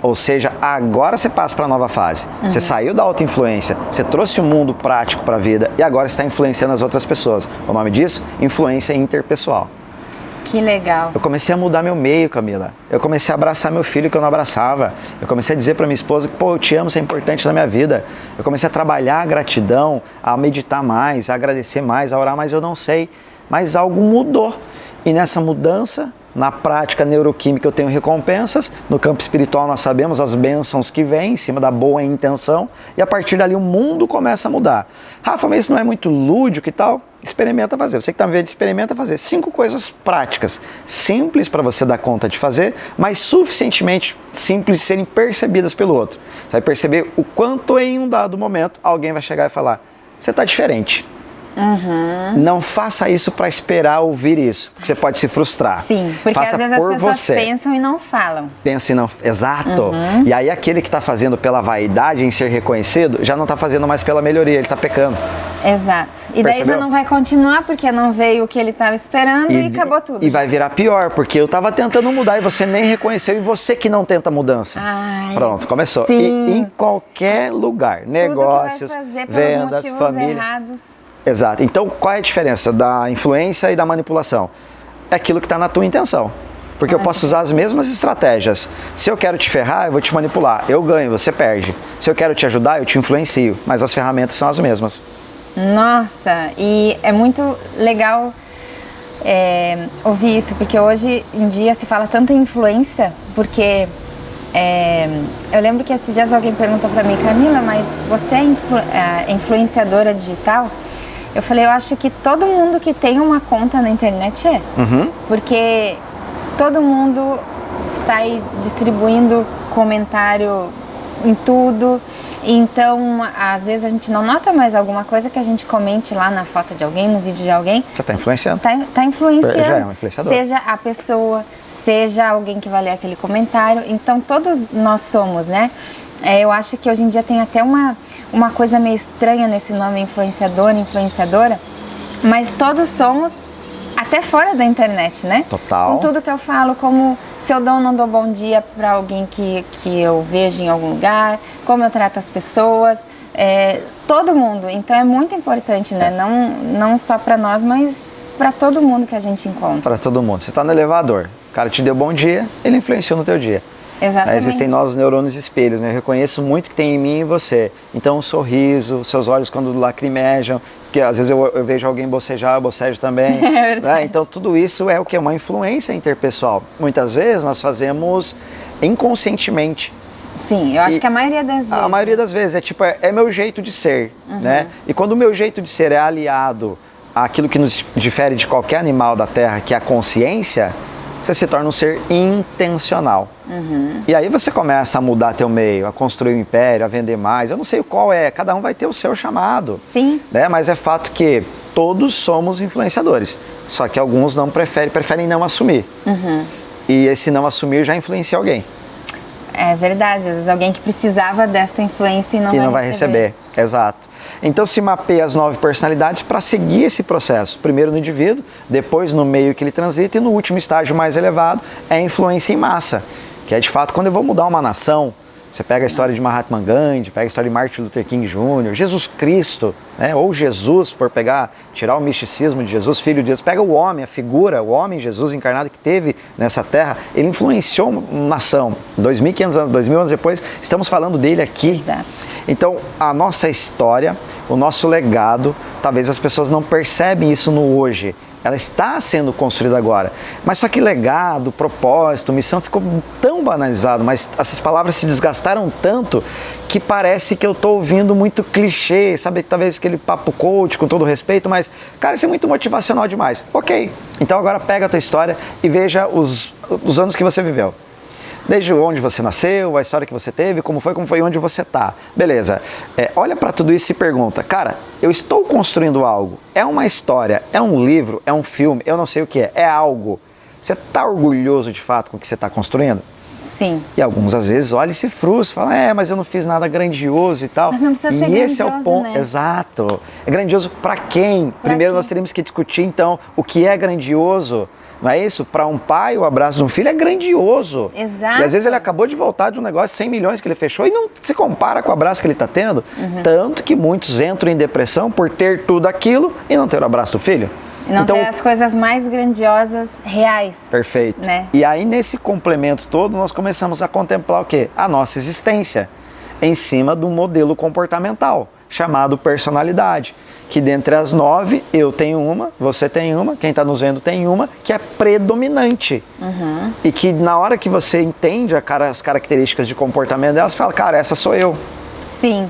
Ou seja, agora você passa para a nova fase. Você saiu da auto-influência, você trouxe o mundo prático para a vida e agora está influenciando as outras pessoas. O nome disso? Influência interpessoal. Que legal. Eu comecei a mudar meu meio, Camila. Eu comecei a abraçar meu filho que eu não abraçava. Eu comecei a dizer para minha esposa que, pô, eu te amo, isso é importante na minha vida. Eu comecei a trabalhar a gratidão, a meditar mais, a agradecer mais, a orar mais, eu não sei. Mas algo mudou. E nessa mudança, na prática neuroquímica eu tenho recompensas, no campo espiritual nós sabemos as bênçãos que vêm em cima da boa intenção e a partir dali o mundo começa a mudar. Rafa, mas isso não é muito lúdico e tal? Experimenta fazer. Você que está me vendo, experimenta fazer 5 coisas práticas, simples para você dar conta de fazer, mas suficientemente simples de serem percebidas pelo outro. Você vai perceber o quanto em um dado momento alguém vai chegar e falar, você está diferente. Não faça isso para esperar ouvir isso, porque você pode se frustrar. Sim, porque faça às vezes as pessoas pensam e não falam. Pensam e não... Exato. E aí aquele que está fazendo pela vaidade em ser reconhecido, já não está fazendo mais pela melhoria, ele está pecando. Exato. E daí já não vai continuar, porque não veio o que ele estava esperando e acabou tudo. E vai virar pior, porque eu estava tentando mudar e você nem reconheceu, e você que não tenta mudança. Pronto, começou. Sim. E em qualquer lugar, negócios, vendas, família. Errados. Exato. Então, qual é a diferença da influência e da manipulação? É aquilo que está na tua intenção. Porque eu posso usar as mesmas estratégias. Se eu quero te ferrar, eu vou te manipular. Eu ganho, você perde. Se eu quero te ajudar, eu te influencio. Mas as ferramentas são as mesmas. Nossa, e é muito legal ouvir isso, porque hoje em dia se fala tanto em influência, porque eu lembro que esses dias alguém perguntou para mim, Camila, mas você é influenciadora digital? Eu falei, eu acho que todo mundo que tem uma conta na internet é. Porque todo mundo sai distribuindo comentário em tudo. Então, às vezes a gente não nota mais alguma coisa que a gente comente lá na foto de alguém, no vídeo de alguém. Você está influenciando. Tá influenciando. Já é um influenciador. Seja a pessoa, seja alguém que vai ler aquele comentário. Então, todos nós somos, né? Eu acho que hoje em dia tem até uma coisa meio estranha nesse nome influenciador, influenciadora, mas todos somos até fora da internet, né? Total. Com tudo que eu falo, como se eu dou ou não dou bom dia para alguém que eu vejo em algum lugar, como eu trato as pessoas, todo mundo. Então é muito importante, né? Não só para nós, mas para todo mundo que a gente encontra. Para todo mundo. Você está no elevador, o cara te deu bom dia, ele influenciou no teu dia. Exatamente. Existem novos neurônios espelhos, né? Eu reconheço muito que tem em mim e em você. Então, um sorriso, seus olhos quando lacrimejam, porque às vezes eu vejo alguém bocejar, eu bocejo também. Né? Então, tudo isso é o que? Uma influência interpessoal. Muitas vezes nós fazemos inconscientemente. Sim, eu acho que a maioria das vezes. A maioria das vezes é tipo, é meu jeito de ser, né? E quando o meu jeito de ser é aliado àquilo que nos difere de qualquer animal da Terra, que é a consciência, você se torna um ser intencional. E aí você começa a mudar teu meio, a construir um império, a vender mais. Eu não sei qual é, cada um vai ter o seu chamado. Sim. Né? Mas é fato que todos somos influenciadores. Só que alguns não preferem não assumir. E esse não assumir já influencia alguém. É verdade, às vezes alguém que precisava dessa influência e não vai receber. Exato. Então se mapeia as 9 personalidades para seguir esse processo. Primeiro no indivíduo, depois no meio que ele transita e no último estágio mais elevado é a influência em massa, Que é de fato, quando eu vou mudar uma nação, você pega a história de Mahatma Gandhi, pega a história de Martin Luther King Jr., Jesus Cristo, né? Ou Jesus, se for pegar, tirar o misticismo de Jesus, filho de Deus, pega o homem, a figura, o homem Jesus encarnado que teve nessa terra, ele influenciou uma nação. 2.500 anos, 2.000 anos depois, estamos falando dele aqui. Exato. Então, a nossa história, o nosso legado, talvez as pessoas não percebem isso no hoje. Ela está sendo construída agora. Mas só que legado, propósito, missão ficou tão banalizado, mas essas palavras se desgastaram tanto que parece que eu estou ouvindo muito clichê, sabe? Talvez aquele papo coach, com todo respeito, mas, cara, isso é muito motivacional demais. Ok, então agora pega a tua história e veja os anos que você viveu. Desde onde você nasceu, a história que você teve, como foi onde você está. Beleza. Olha para tudo isso e se pergunta, cara, eu estou construindo algo. É uma história, é um livro, é um filme, eu não sei o que é algo. Você está orgulhoso de fato com o que você está construindo? Sim. E alguns às vezes olha e se frustra, fala, mas eu não fiz nada grandioso e tal. Mas não precisa ser grandioso, esse é o ponto, né? Exato. É grandioso para quem? Primeiro nós teríamos que discutir então o que é grandioso. Não é isso? Para um pai, o abraço de um filho é grandioso. Exato. E às vezes ele acabou de voltar de um negócio de 100 milhões que ele fechou e não se compara com o abraço que ele está tendo. Tanto que muitos entram em depressão por ter tudo aquilo e não ter o abraço do filho. E não ter as coisas mais grandiosas reais. Perfeito. Né? E aí nesse complemento todo nós começamos a contemplar o quê? A nossa existência em cima de um modelo comportamental chamado personalidade. Que dentre as 9, eu tenho uma, você tem uma, quem está nos vendo tem uma, que é predominante. E que na hora que você entende as características de comportamento delas, você fala, cara, essa sou eu. Sim.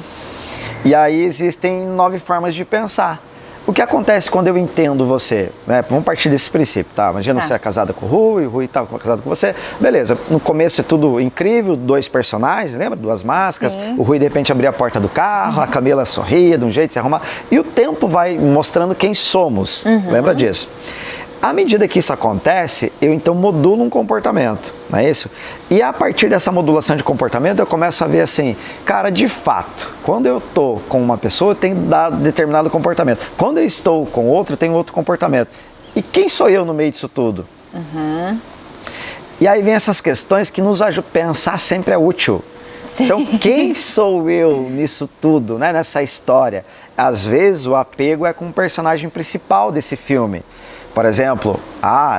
E aí existem 9 formas de pensar. O que acontece quando eu entendo você? Né? Vamos partir desse princípio, tá? Imagina você é casada com o Rui tá casado com você. Beleza, no começo é tudo incrível, 2 personagens, lembra? 2 máscaras. Sim. O Rui de repente abria a porta do carro, a Camila sorria de um jeito, se arrumar. E o tempo vai mostrando quem somos. Lembra disso? À medida que isso acontece, eu então modulo um comportamento, não é isso? E a partir dessa modulação de comportamento, eu começo a ver assim, cara, de fato, quando eu estou com uma pessoa, eu tenho dado determinado comportamento. Quando eu estou com outra, eu tenho outro comportamento. E quem sou eu no meio disso tudo? E aí vem essas questões que nos ajudam. Pensar sempre é útil. Sim. Então, quem sou eu nisso tudo, né, nessa história? Às vezes, o apego é com o personagem principal desse filme. Por exemplo,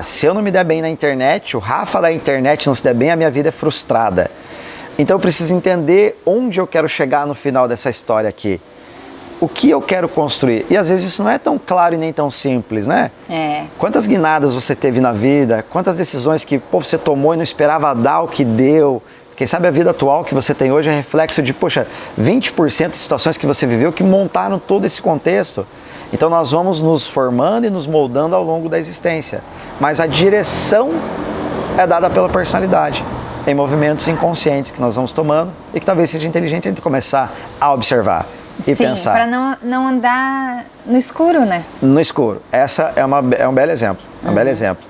se eu não me der bem na internet, o Rafa da internet não se der bem, a minha vida é frustrada. Então eu preciso entender onde eu quero chegar no final dessa história aqui. O que eu quero construir? E às vezes isso não é tão claro e nem tão simples, né? Quantas guinadas você teve na vida? Quantas decisões que você tomou e não esperava dar o que deu? Quem sabe a vida atual que você tem hoje é reflexo de, 20% de situações que você viveu que montaram todo esse contexto. Então nós vamos nos formando e nos moldando ao longo da existência. Mas a direção é dada pela personalidade, em movimentos inconscientes que nós vamos tomando e que talvez seja inteligente a gente começar a observar e pensar. Para não andar no escuro, né? No escuro. Essa é um belo exemplo. Um belo exemplo.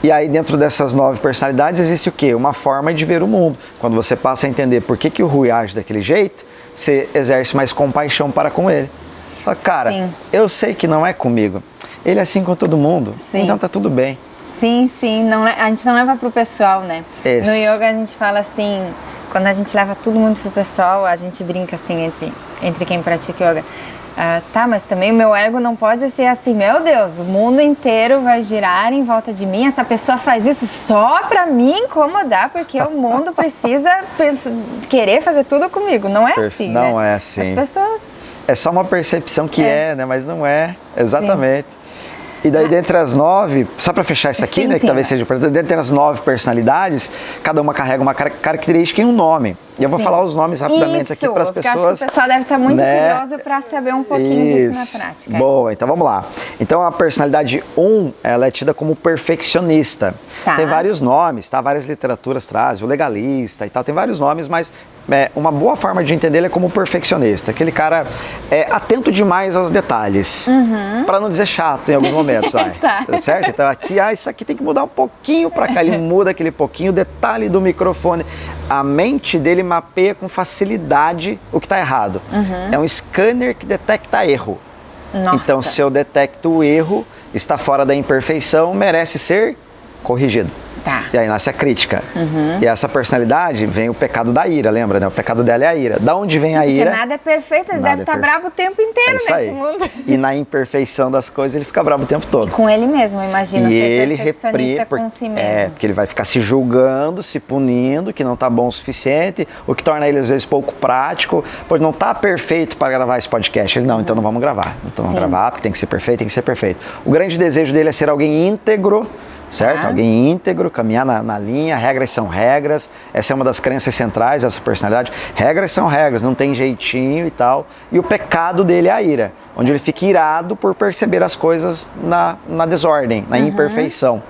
E aí dentro dessas 9 personalidades existe o quê? Uma forma de ver o mundo. Quando você passa a entender por que o Rui age daquele jeito, você exerce mais compaixão para com ele. Cara, eu sei que não é comigo. Ele é assim com todo mundo, então tá tudo bem. Sim. A gente não leva pro pessoal, né? No yoga a gente fala assim, quando a gente leva todo mundo pro pessoal, a gente brinca assim entre quem pratica yoga. Mas também o meu ego não pode ser assim, meu Deus, o mundo inteiro vai girar em volta de mim, essa pessoa faz isso só pra me incomodar, porque o mundo precisa querer fazer tudo comigo. Não é assim, né? Não é assim. As pessoas... É só uma percepção que né? Mas não é, exatamente. E daí, dentre as 9, só para fechar isso aqui, né, que talvez seja importante, dentre as 9 personalidades, cada uma carrega uma característica e um nome. E eu vou falar os nomes rapidamente aqui para as pessoas. Acho que o pessoal deve estar muito curioso para saber um pouquinho disso na prática. Boa, então vamos lá. Então a personalidade 1, ela é tida como perfeccionista. Tem vários nomes, tá? Várias literaturas trazem, o legalista e tal, tem vários nomes, mas uma boa forma de entender ele é como perfeccionista. Aquele cara atento demais aos detalhes, para não dizer chato em alguns momentos, vai. Certo? Então aqui, isso aqui tem que mudar um pouquinho para cá, ele muda aquele pouquinho, o detalhe do microfone. A mente dele mapeia com facilidade o que está errado. É um scanner que detecta erro. Nossa. Então, se eu detecto o erro, está fora da imperfeição, merece ser corrigido. Tá. E aí nasce a crítica. E essa personalidade vem o pecado da ira, lembra, né? O pecado dela é a ira. Da onde vem a ira? Porque nada é perfeito, ele deve estar bravo o tempo inteiro nesse mundo. E na imperfeição das coisas ele fica bravo o tempo todo. E com ele mesmo, imagina, ser perfeccionista com si mesmo. Porque ele vai ficar se julgando, se punindo, que não tá bom o suficiente, o que torna ele às vezes pouco prático. Pô, não tá perfeito para gravar esse podcast. Ele, não, então não vamos gravar. Então vamos gravar, porque tem que ser perfeito, tem que ser perfeito. O grande desejo dele é ser alguém íntegro, certo? Alguém íntegro, caminhar na linha, regras são regras, essa é uma das crenças centrais dessa personalidade, regras são regras, não tem jeitinho e tal, e o pecado dele é a ira, onde ele fica irado por perceber as coisas na desordem, na imperfeição.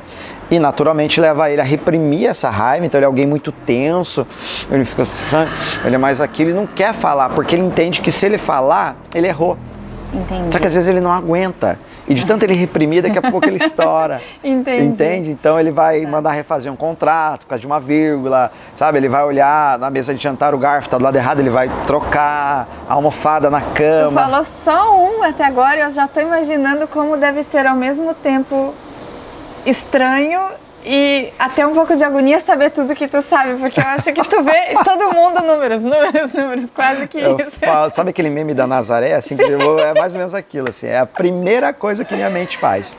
E naturalmente leva ele a reprimir essa raiva, então ele é alguém muito tenso, ele fica assim, ele é mais aquilo, ele não quer falar, porque ele entende que se ele falar, ele errou. Entendi. Só que às vezes ele não aguenta. E de tanto ele reprimir, daqui a pouco ele estoura. Entende? Então ele vai mandar refazer um contrato por causa de uma vírgula, sabe? Ele vai olhar na mesa de jantar, o garfo tá do lado errado, ele vai trocar a almofada na cama. Tu falou só um até agora e eu já tô imaginando como deve ser ao mesmo tempo estranho e até um pouco de agonia saber tudo que tu sabe, porque eu acho que tu vê todo mundo números, quase que isso. Sabe aquele meme da Nazaré? Assim, que é mais ou menos aquilo, assim, é a primeira coisa que minha mente faz.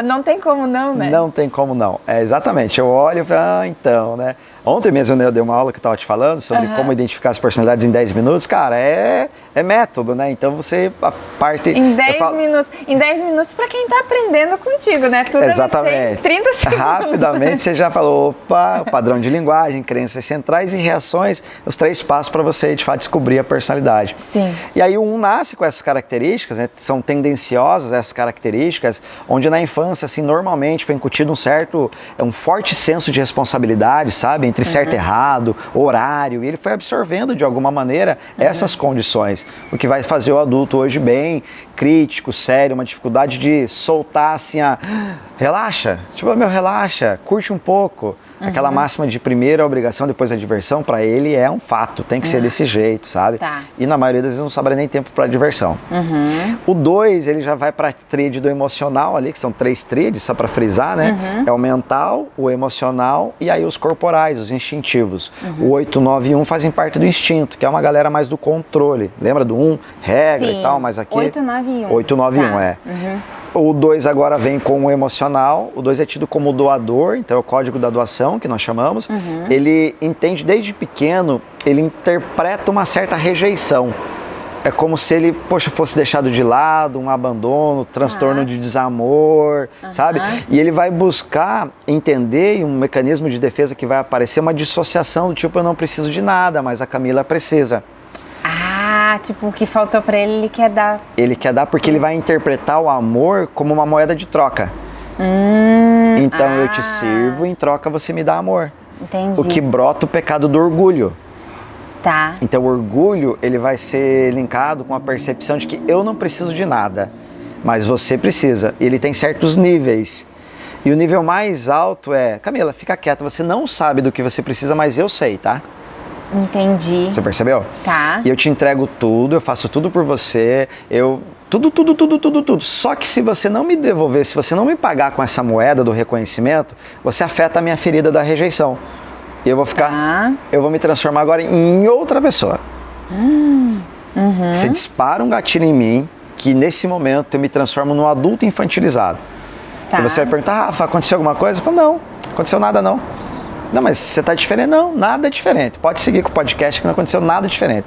Não tem como não, né? Não tem como não, exatamente, eu olho e falo, então, né? Ontem mesmo eu dei uma aula que eu estava te falando sobre como identificar as personalidades em 10 minutos. Cara, é método, né? Então você parte... Em 10 minutos. Em 10 minutos para quem está aprendendo contigo, né? Tudo exatamente. 30 segundos. Rapidamente você já falou, opa, padrão de linguagem, crenças centrais e reações, os 3 passos para você, de fato, descobrir a personalidade. Sim. E aí o 1 nasce com essas características, né? São tendenciosas essas características, onde na infância, assim, normalmente foi incutido um forte senso de responsabilidade, sabe? Entre certo e errado, horário, e ele foi absorvendo de alguma maneira essas condições, o que vai fazer o adulto hoje bem crítico, sério, uma dificuldade de soltar assim relaxa, tipo, relaxa, curte um pouco. Aquela máxima de primeiro a obrigação, depois a diversão, para ele é um fato, tem que ser desse jeito, sabe? Tá. E na maioria das vezes não sobra nem tempo para diversão. O 2, ele já vai para a tríade do emocional ali, que são 3 tríades, só para frisar, né? É o mental, o emocional e aí os corporais, os instintivos. O 8, 9 e 1 fazem parte do instinto, que é uma galera mais do controle. Lembra do 1? Regra e tal, mas aqui... 8, 9 e 1. 8, 9 e 1, é. O 2 agora vem com o emocional, o 2 é tido como doador, então é o código da doação, que nós chamamos. Ele entende desde pequeno, ele interpreta uma certa rejeição. É como se ele, fosse deixado de lado, um abandono, transtorno de desamor, sabe? E ele vai buscar entender, e um mecanismo de defesa que vai aparecer, uma dissociação do tipo, eu não preciso de nada, mas a Camila precisa. Tipo, o que faltou pra ele, ele quer dar. Ele quer dar porque ele vai interpretar o amor como uma moeda de troca. Então eu te sirvo, em troca você me dá amor. Entendi. O que brota o pecado do orgulho. Tá. Então o orgulho, ele vai ser linkado com a percepção de que eu não preciso de nada, mas você precisa. Ele tem certos níveis. E o nível mais alto é, Camila, fica quieta, você não sabe do que você precisa, mas eu sei, tá? Entendi. Você percebeu? Tá. E eu te entrego tudo, eu faço tudo por você, tudo. Só que se você não me devolver, se você não me pagar com essa moeda do reconhecimento, você afeta a minha ferida da rejeição. E eu vou ficar, eu vou me transformar agora em outra pessoa. Você dispara um gatilho em mim, que nesse momento eu me transformo num adulto infantilizado. Tá. E você vai perguntar, Rafa, aconteceu alguma coisa? Eu falo, não aconteceu nada não. Não, mas você está diferente? Não, nada é diferente. Pode seguir com o podcast que não aconteceu nada diferente.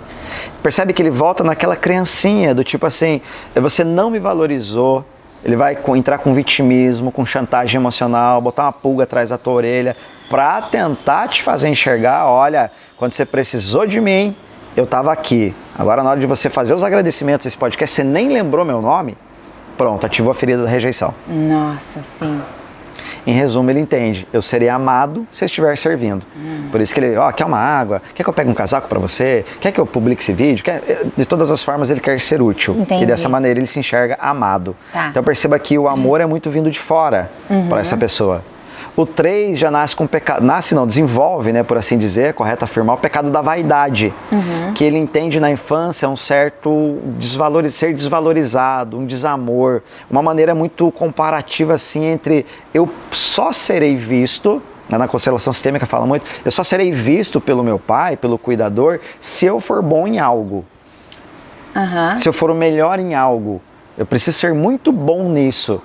Percebe que ele volta naquela criancinha do tipo assim, você não me valorizou. Ele vai entrar com vitimismo, com chantagem emocional, botar uma pulga atrás da tua orelha para tentar te fazer enxergar, olha, quando você precisou de mim, eu estava aqui. Agora na hora de você fazer os agradecimentos desse podcast, você nem lembrou meu nome, pronto, ativou a ferida da rejeição. Nossa, sim. Em resumo, ele entende, eu serei amado se eu estiver servindo. Por isso que ele, quer uma água? Quer que eu pegue um casaco para você? Quer que eu publique esse vídeo? De todas as formas, ele quer ser útil. Entendi. E dessa maneira ele se enxerga amado. Tá. Então perceba que o amor é muito vindo de fora para essa pessoa. O 3 já nasce com pecado, desenvolve, né, por assim dizer, é correto afirmar, o pecado da vaidade, que ele entende na infância um certo ser desvalorizado, um desamor, uma maneira muito comparativa assim entre eu só serei visto Na constelação sistêmica fala muito, eu só serei visto pelo meu pai, pelo cuidador, se eu for bom em algo. Se eu for o melhor em algo. Eu preciso ser muito bom nisso.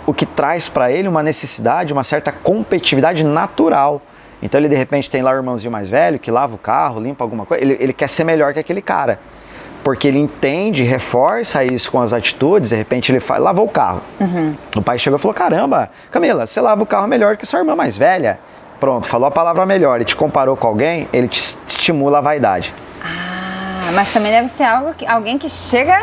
O que traz para ele uma necessidade, uma certa competitividade natural. Então ele de repente tem lá o irmãozinho mais velho que lava o carro, limpa alguma coisa, ele quer ser melhor que aquele cara. Porque ele entende, reforça isso com as atitudes, de repente ele lavou o carro. O pai chegou e falou, caramba, Camila, você lava o carro melhor que sua irmã mais velha. Pronto, falou a palavra melhor e te comparou com alguém, ele te estimula a vaidade. Mas também deve ser alguém que chega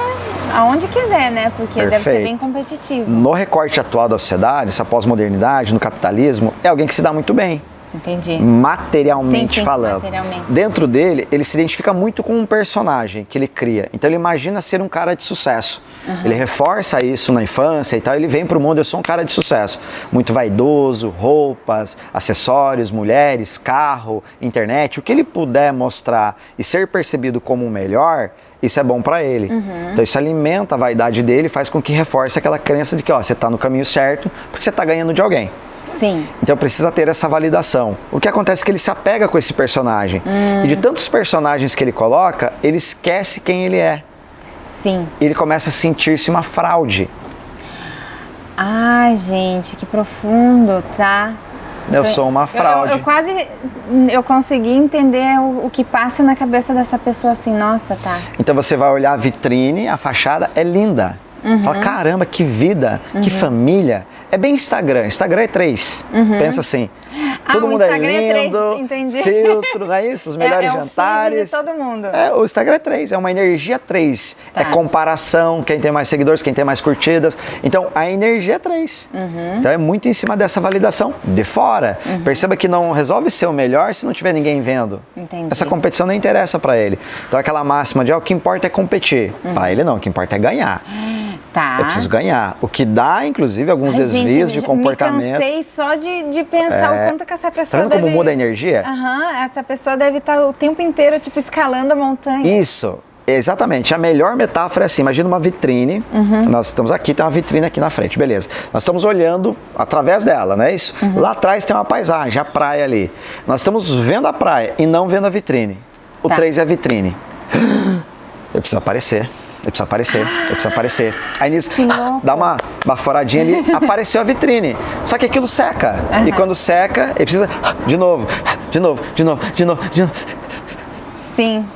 aonde quiser, né? Porque deve ser bem competitivo. No recorte atual da sociedade, essa pós-modernidade, no capitalismo, é alguém que se dá muito bem. Entendi. Materialmente falando. Materialmente. Dentro dele, ele se identifica muito com um personagem que ele cria. Então ele imagina ser um cara de sucesso. Ele reforça isso na infância e tal, ele vem pro mundo, eu sou um cara de sucesso. Muito vaidoso, roupas, acessórios, mulheres, carro, internet, o que ele puder mostrar e ser percebido como o melhor, isso é bom para ele. Então isso alimenta a vaidade dele, faz com que reforce aquela crença de que você tá no caminho certo, porque você tá ganhando de alguém. Sim. Então precisa ter essa validação. O que acontece é que ele se apega com esse personagem. E de tantos personagens que ele coloca, ele esquece quem ele é. Sim. E ele começa a sentir-se uma fraude. Ai, gente, que profundo, tá? Eu sou uma fraude. Eu consegui entender o que passa na cabeça dessa pessoa assim, nossa, tá. Então você vai olhar a vitrine, a fachada é linda. Fala, caramba, que vida, que família. É bem Instagram, Instagram é 3. Pensa assim, todo mundo é lindo, entendi. filtro, não é isso? Os melhores jantares. É o feed de todo mundo. O Instagram é 3, é uma energia 3. Tá. É comparação, quem tem mais seguidores, quem tem mais curtidas. Então, a energia é 3. Então, é muito em cima dessa validação de fora. Perceba que não resolve ser o melhor se não tiver ninguém vendo. Entendi. Essa competição não interessa pra ele. Então, aquela máxima de, o que importa é competir. Pra ele não, o que importa é ganhar. Tá. Eu preciso ganhar. O que dá, inclusive, alguns desvios de comportamento. Me cansei só de pensar o quanto que essa pessoa tá vendo como muda a energia? Essa pessoa deve estar o tempo inteiro, tipo, escalando a montanha. Isso. Exatamente. A melhor metáfora é assim, imagina uma vitrine, nós estamos aqui, tem uma vitrine aqui na frente, beleza. Nós estamos olhando através dela, não é isso? Lá atrás tem uma paisagem, a praia ali. Nós estamos vendo a praia e não vendo a vitrine. O 3 é a vitrine. Eu preciso aparecer. Eu preciso aparecer, eu preciso aparecer. Aí nisso, dá uma baforadinha ali, apareceu a vitrine. Só que aquilo seca. E quando seca, ele precisa de novo. Sim.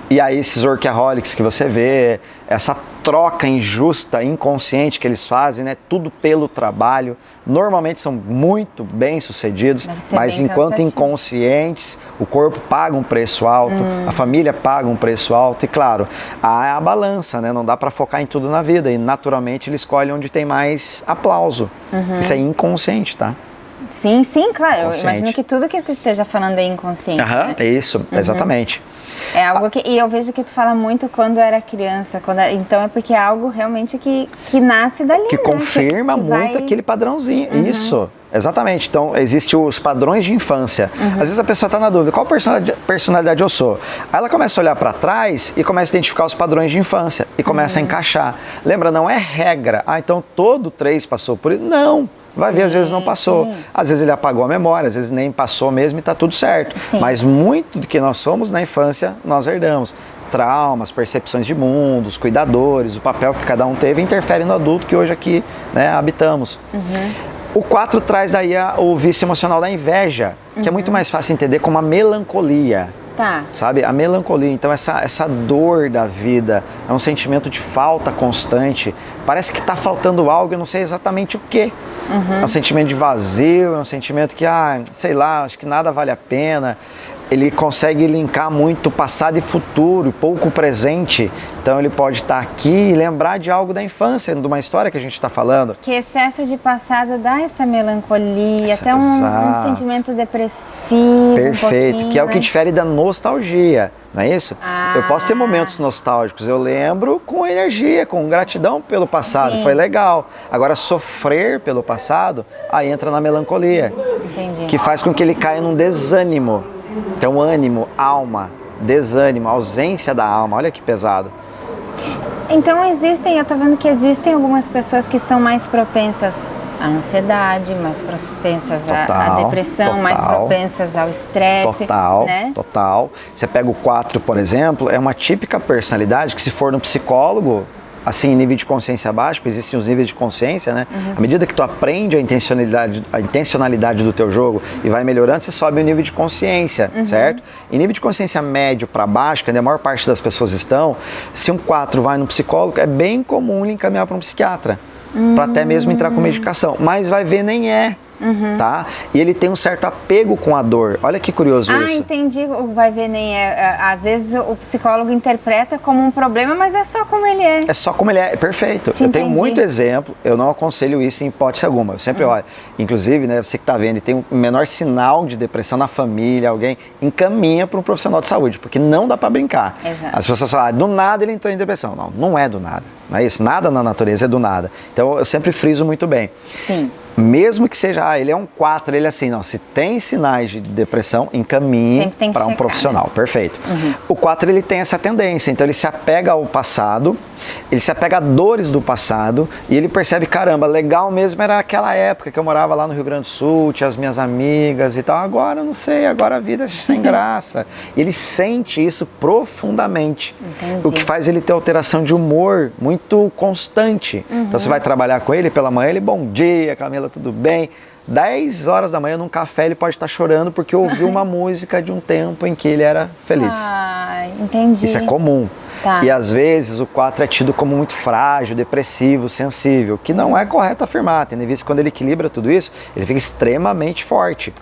E aí esses workaholics que você vê, essa troca injusta, inconsciente que eles fazem, né? Tudo pelo trabalho. Normalmente são muito bem sucedidos, mas enquanto inconscientes, o corpo paga um preço alto, a família paga um preço alto. E claro, há a balança, né? Não dá para focar em tudo na vida. E naturalmente ele escolhe onde tem mais aplauso. Isso é inconsciente, tá? Sim, claro. Eu imagino que tudo que você esteja falando é inconsciente. Né? É isso, exatamente. É algo que... E eu vejo que tu fala muito quando era criança. Então é porque é algo realmente que nasce dali, que né? confirma muito aquele padrãozinho. Isso, exatamente. Então, existem os padrões de infância. Às vezes a pessoa está na dúvida, qual personalidade eu sou? Aí ela começa a olhar para trás e começa a identificar os padrões de infância. E começa a encaixar. Lembra, não é regra. Então todo 3 passou por isso. Não. Vai ver, às vezes não passou. Às vezes ele apagou a memória, às vezes nem passou mesmo e está tudo certo. Mas muito do que nós somos na infância, nós herdamos. Traumas, percepções de mundo, os cuidadores, o papel que cada um teve interfere no adulto que hoje aqui, né, habitamos. O 4 traz daí o vício emocional da inveja, que é muito mais fácil entender como a melancolia. Tá. Sabe? A melancolia, então essa dor da vida, é um sentimento de falta constante. Parece que está faltando algo, eu não sei exatamente o quê. É um sentimento de vazio, é um sentimento que, sei lá, acho que nada vale a pena. Ele consegue linkar muito passado e futuro, pouco presente. Então ele pode estar aqui e lembrar de algo da infância, de uma história que a gente está falando. Que excesso de passado dá essa melancolia, até um sentimento depressivo. Perfeito, que é o que difere da nostalgia, não é isso? Eu posso ter momentos nostálgicos, eu lembro com energia, com gratidão pelo passado, foi legal. Agora sofrer pelo passado, aí entra na melancolia. Entendi. Que faz com que ele caia num desânimo. Então ânimo, alma, desânimo, ausência da alma, olha que pesado. Então eu tô vendo que existem algumas pessoas que são mais propensas à ansiedade, mais propensas à Total, depressão, mais total. propensas ao estresse. Total, né? total. Você pega o 4, por exemplo, é uma típica personalidade que, se for no psicólogo, assim, em nível de consciência baixo, porque existem os níveis de consciência, né? À medida que tu aprende a intencionalidade do teu jogo e vai melhorando, você sobe o nível de consciência, certo? Em nível de consciência médio para baixo, que a maior parte das pessoas estão, se um 4 vai no psicólogo, é bem comum ele encaminhar para um psiquiatra, para até mesmo entrar com medicação, mas vai ver, nem é. Tá? E ele tem um certo apego com a dor. Olha que curioso isso. Ah, entendi. Vai ver, nem é. Às vezes o psicólogo interpreta como um problema, mas é só como ele é. É só como ele é, perfeito. Eu tenho muito exemplo, eu não aconselho isso em hipótese alguma. Eu sempre olho, inclusive, né, você que está vendo e tem um menor sinal de depressão na família, alguém encaminha para um profissional de saúde, porque não dá para brincar. Exato. As pessoas falam, do nada ele entrou em depressão. Não, não é do nada. Não é isso, nada na natureza é do nada. Então eu sempre friso muito bem. Sim. Mesmo que seja, ele é um 4, ele é assim, não, se tem sinais de depressão, encaminhe para um profissional, né? Perfeito. O 4, ele tem essa tendência, então ele se apega ao passado, ele se apega a dores do passado e ele percebe, caramba, legal mesmo era aquela época que eu morava lá no Rio Grande do Sul, tinha as minhas amigas e tal, agora eu não sei, agora a vida é sem graça. E ele sente isso profundamente. Entendi. O que faz ele ter alteração de humor muito constante. Então você vai trabalhar com ele pela manhã, ele, bom dia, Camila, tudo bem? 10 horas da manhã num café ele pode estar chorando porque ouviu uma música de um tempo em que ele era feliz. Ah, entendi. Isso é comum. Tá. E às vezes o 4 é tido como muito frágil, depressivo, sensível, que não é correto afirmar. Tendo em vista que quando ele equilibra tudo isso, ele fica extremamente forte.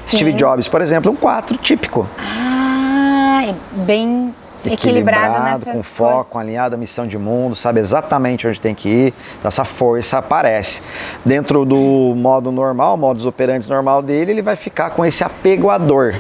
Sim. Steve Jobs, por exemplo, um 4 típico. Ah, bem equilibrado nessas com foco, alinhado à missão de mundo, sabe exatamente onde tem que ir, então essa força aparece. Dentro do modo normal, modus operandi normal dele, ele vai ficar com esse apego à dor.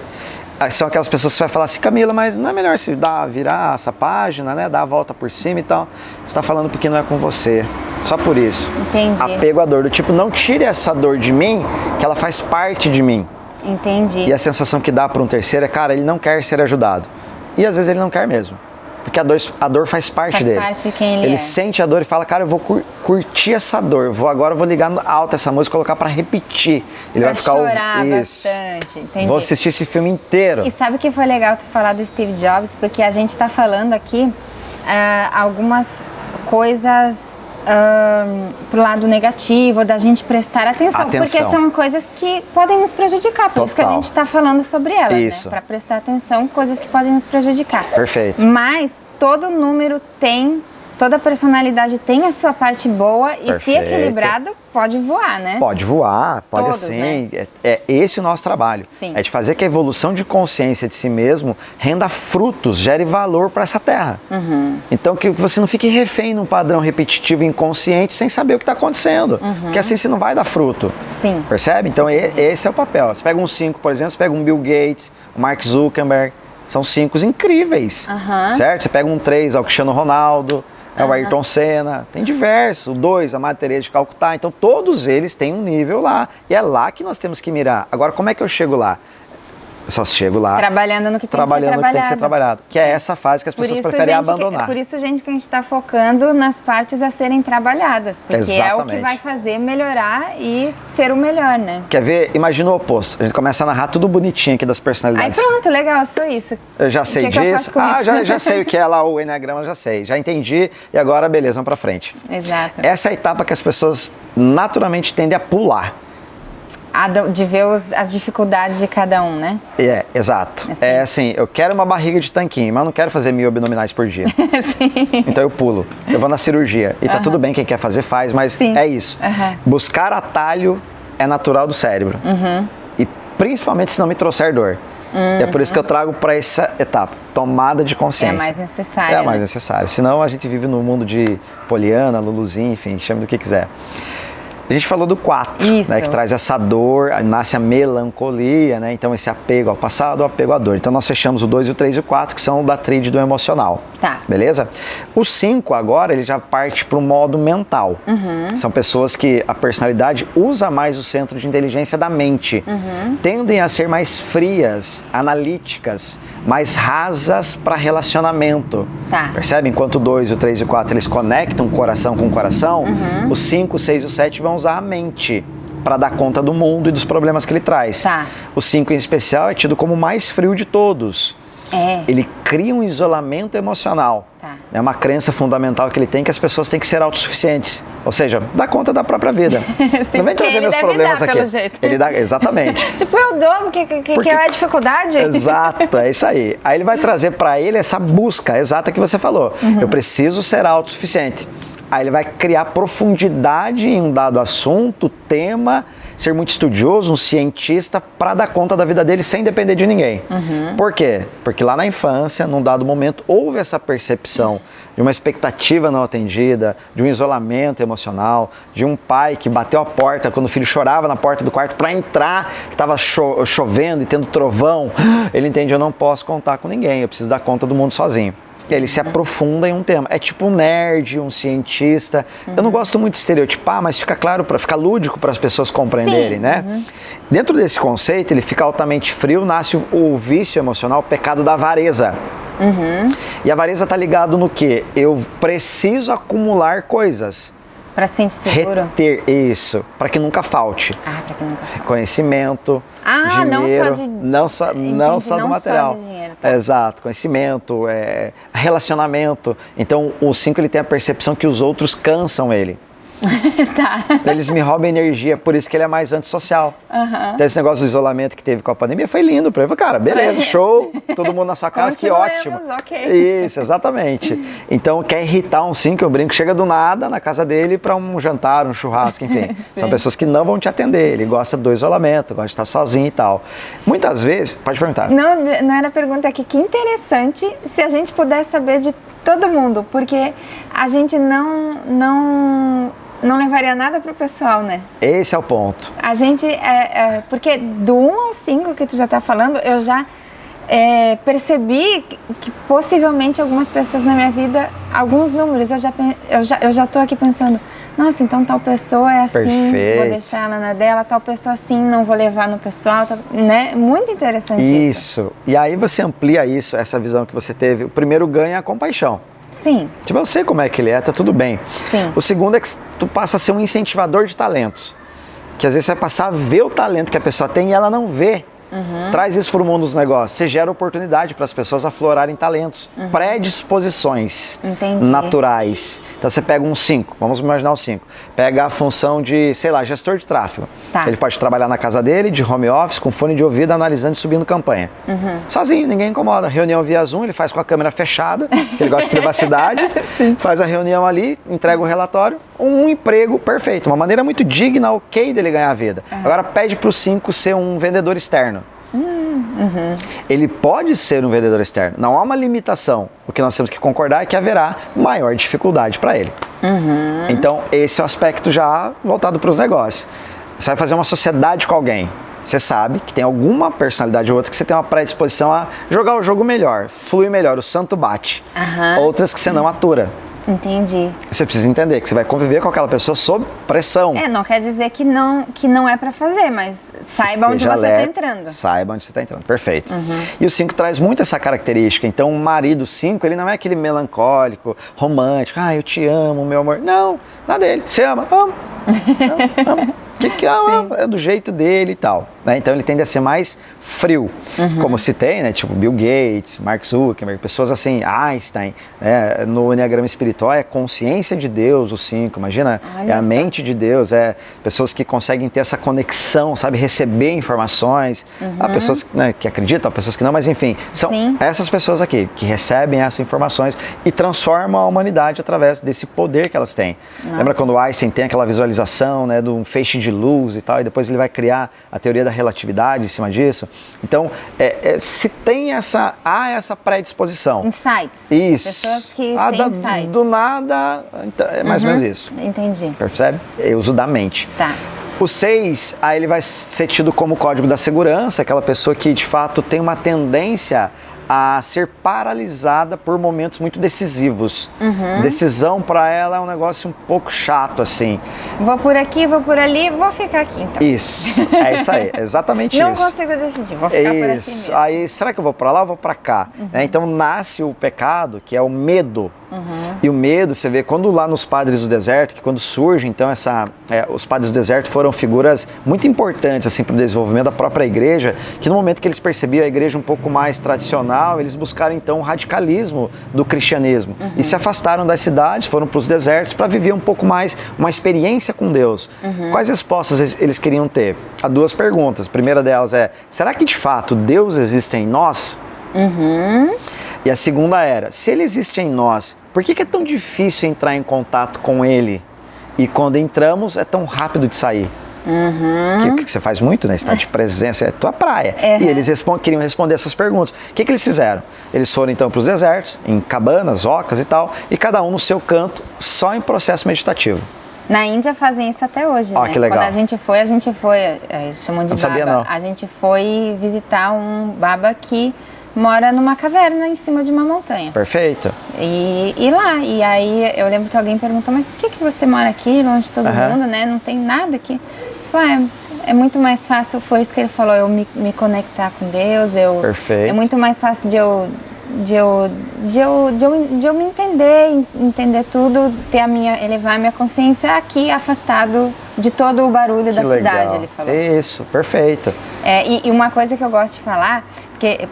São aquelas pessoas que vai falar assim, Camila, mas não é melhor se virar essa página, né, dar a volta por cima e tal? Você está falando porque não é com você, só por isso. Entendi. Apego à dor, do tipo, não tire essa dor de mim, que ela faz parte de mim. Entendi. E a sensação que dá para um terceiro é, cara, ele não quer ser ajudado. E às vezes ele não quer mesmo. Porque a dor faz parte dele. Faz parte de quem ele é. Ele sente a dor e fala, cara, eu vou curtir essa dor. Agora eu vou ligar alto essa música e colocar pra repetir. Ele vai ficar chorar bastante. Entendi. Vou assistir esse filme inteiro. E sabe que foi legal tu falar do Steve Jobs? Porque a gente tá falando aqui algumas coisas pro lado negativo, da gente prestar atenção. Porque são coisas que podem nos prejudicar. Por isso que a gente está falando sobre elas, isso, né? Para prestar atenção, coisas que podem nos prejudicar. Perfeito. Mas todo número tem, toda personalidade tem a sua parte boa. E se equilibrado, pode voar, né? Pode voar, pode todos, assim. Né? É esse o nosso trabalho. Sim. É de fazer que a evolução de consciência de si mesmo renda frutos, gere valor para essa terra. Então que você não fique refém num padrão repetitivo inconsciente sem saber o que está acontecendo. Porque assim você não vai dar fruto. Sim. Percebe? Então esse é o papel. Você pega um 5, por exemplo, você pega um Bill Gates, um Mark Zuckerberg. São 5 incríveis. Certo? Você pega um 3, é o Cristiano Ronaldo. É o Ayrton Senna, tem diversos, o 2, a Madre Teresa de Calcutá, então todos eles têm um nível lá, e é lá que nós temos que mirar. Agora, como é que eu chego lá? Eu só chego lá trabalhando no que tem que ser trabalhado, que é essa fase que as pessoas preferem abandonar. Por isso, gente, que a gente está focando nas partes a serem trabalhadas, porque é o que vai fazer melhorar e ser o melhor, né? Quer ver? Imagina o oposto. A gente começa a narrar tudo bonitinho aqui das personalidades. Aí pronto, legal, sou isso. Eu já sei disso. Já sei o que é lá o Enneagrama, já sei. Já entendi e agora, beleza, vamos pra frente. Exato. Essa é a etapa que as pessoas naturalmente tendem a pular. De ver as dificuldades de cada um, né? Exato. Assim. É assim, eu quero uma barriga de tanquinho, mas não quero fazer 1000 abdominais por dia. Sim. Então eu pulo. Eu vou na cirurgia. E tá tudo bem, quem quer fazer faz, mas é isso. Buscar atalho é natural do cérebro. E principalmente se não me trouxer dor. E é por isso que eu trago para essa etapa, tomada de consciência. É a mais necessária. É a mais necessária. Senão a gente vive no mundo de Poliana, Luluzinho, enfim, chame do que quiser. A gente falou do 4, né, que traz essa dor, nasce a melancolia, né? Então esse apego ao passado, o apego à dor. Então nós fechamos o 2, o 3 e o 4, que são da tríade do emocional. Tá. Beleza? O 5 agora, ele já parte para o modo mental. São pessoas que a personalidade usa mais o centro de inteligência da mente. Tendem a ser mais frias, analíticas, mais rasas para relacionamento. Tá. Percebe? Enquanto o 2, o 3 e o 4, eles conectam coração com coração, o 5, o 6 e o 7 vão vão usar a mente para dar conta do mundo e dos problemas que ele traz. Tá. O 5 em especial é tido como o mais frio de todos. Ele cria um isolamento emocional. Tá. É uma crença fundamental que ele tem, que as pessoas têm que ser autossuficientes. Ou seja, dar conta da própria vida. Sim, não vem trazer meus problemas dar, aqui. Pelo jeito. Ele dá, exatamente. Tipo, eu dou, que é a dificuldade. Exato, é isso aí. Aí ele vai trazer para ele essa busca exata que você falou. Eu preciso ser autossuficiente. Aí ele vai criar profundidade em um dado assunto, tema, ser muito estudioso, um cientista, para dar conta da vida dele sem depender de ninguém. Por quê? Porque lá na infância, num dado momento, houve essa percepção de uma expectativa não atendida, de um isolamento emocional, de um pai que bateu a porta quando o filho chorava na porta do quarto para entrar, que estava chovendo e tendo trovão. Ele entende, eu não posso contar com ninguém, eu preciso dar conta do mundo sozinho. E aí ele se aprofunda em um tema. É tipo um nerd, um cientista. Eu não gosto muito de estereotipar, mas fica claro, fica lúdico para as pessoas compreenderem, né? Dentro desse conceito, ele fica altamente frio, nasce o vício emocional, o pecado da avareza. E a avareza está ligado no quê? Eu preciso acumular coisas. Para se sentir seguro? Reter isso, para que nunca falte. Para que nunca falte. Conhecimento, dinheiro, não só do material. Só de dinheiro, tá? Exato, conhecimento, relacionamento. Então o 5 ele tem a percepção que os outros cansam ele. Tá. Eles me roubam energia, por isso que ele é mais antissocial. Então esse negócio do isolamento que teve com a pandemia foi lindo para ele. Cara, beleza, show, todo mundo na sua casa, que ótimo. Okay. Isso, exatamente. Então quer irritar um 5, eu brinco, chega do nada na casa dele para um jantar, um churrasco, enfim. São pessoas que não vão te atender, ele gosta do isolamento, gosta de estar sozinho e tal. Muitas vezes, pode perguntar. Não era pergunta aqui, que interessante se a gente pudesse saber de todo mundo, porque a gente não levaria nada pro pessoal, né? Esse é o ponto. A gente, porque do 1 ao 5 que tu já tá falando, eu já percebi que possivelmente algumas pessoas na minha vida, alguns números, eu já tô aqui pensando, nossa, então tal pessoa é assim, Perfeito. Vou deixar ela na dela, tal pessoa assim, não vou levar no pessoal, né? Muito interessante isso. E aí você amplia isso, essa visão que você teve. O primeiro ganho é a compaixão. Sim. Tipo, eu sei como é que ele é, tá tudo bem. Sim. O segundo é que tu passa a ser um incentivador de talentos. Que às vezes você vai passar a ver o talento que a pessoa tem e ela não vê. Traz isso para o mundo dos negócios. Você gera oportunidade para as pessoas aflorarem talentos, predisposições naturais. Então você pega um 5, vamos imaginar o 5. Pega a função de, sei lá, gestor de tráfego. Tá. Ele pode trabalhar na casa dele, de home office, com fone de ouvido, analisando e subindo campanha. Sozinho, ninguém incomoda. Reunião via Zoom, ele faz com a câmera fechada, que ele gosta de privacidade. Faz a reunião ali, entrega o relatório. Um emprego perfeito, uma maneira muito digna, ok dele ganhar a vida. Agora pede para o 5 ser um vendedor externo. Ele pode ser um vendedor externo, não há uma limitação. O que nós temos que concordar é que haverá maior dificuldade para ele. Então esse é o aspecto já voltado para os negócios. Você vai fazer uma sociedade com alguém, você sabe que tem alguma personalidade ou outra que você tem uma predisposição a jogar o jogo melhor, flui melhor, o santo bate. Outras que você não atura. Entendi. Você precisa entender que você vai conviver com aquela pessoa sob pressão. Não quer dizer que não é para fazer, mas saiba onde você está entrando. Saiba onde você está entrando, perfeito. E o 5 traz muito essa característica. Então o marido 5, ele não é aquele melancólico, romântico, eu te amo, meu amor. Não, nada dele. Você ama? Amo. Amo. Que é do jeito dele e tal, né? Então ele tende a ser mais frio, como citei, né? Tipo Bill Gates, Mark Zuckerberg, pessoas assim, Einstein, né? No Enneagrama Espiritual é consciência de Deus, o 5, imagina, é a mente de Deus, pessoas que conseguem ter essa conexão, sabe, receber informações, há pessoas, né, que acreditam, há pessoas que não, mas enfim, são essas pessoas aqui que recebem essas informações e transformam a humanidade através desse poder que elas têm. Lembra quando o Einstein tem aquela visualização, né, de um feixe de luz e tal, e depois ele vai criar a teoria da relatividade em cima disso. Então, se tem há essa predisposição. Insights. Isso. Pessoas que têm insights. Do nada, é mais ou menos isso. Entendi. Percebe? É uso da mente. Tá. O 6, aí ele vai ser tido como código da segurança, aquela pessoa que de fato tem uma tendência a ser paralisada por momentos muito decisivos. Decisão para ela é um negócio um pouco chato, assim. Vou por aqui, vou por ali, vou ficar aqui então. Isso, é isso aí, exatamente Não isso. Não consigo decidir, vou ficar por aqui mesmo. Aí, será que eu vou para lá ou vou para cá? Então nasce o pecado, que é o medo. E o medo, você vê, quando lá nos Padres do Deserto, que quando surge, então, os Padres do Deserto foram figuras muito importantes assim, para o desenvolvimento da própria igreja, que no momento que eles percebiam a igreja um pouco mais tradicional, eles buscaram então o radicalismo do cristianismo e se afastaram das cidades, foram para os desertos para viver um pouco mais uma experiência com Deus. Quais respostas eles queriam ter? Há duas perguntas. A primeira delas é, será que de fato Deus existe em nós? E a segunda era, se Ele existe em nós, por que é tão difícil entrar em contato com Ele? E quando entramos, é tão rápido de sair? Que você faz muito, né? Estado de presença, é tua praia. E eles queriam responder essas perguntas. O que eles fizeram? Eles foram então para os desertos, em cabanas, ocas e tal, e cada um no seu canto, só em processo meditativo. Na Índia fazem isso até hoje, né? Que legal. Quando a gente foi, eles chamam de não baba. Sabia, não. A gente foi visitar um baba que mora numa caverna em cima de uma montanha. Perfeito. E lá, e aí eu lembro que alguém perguntou, mas por que você mora aqui, longe de todo mundo, né? Não tem nada aqui. Eu falei, é muito mais fácil, foi isso que ele falou, eu me conectar com Deus. Perfeito. É muito mais fácil de eu me entender tudo, elevar a minha consciência aqui, afastado de todo o barulho da cidade, ele falou. Isso, perfeito. E uma coisa que eu gosto de falar,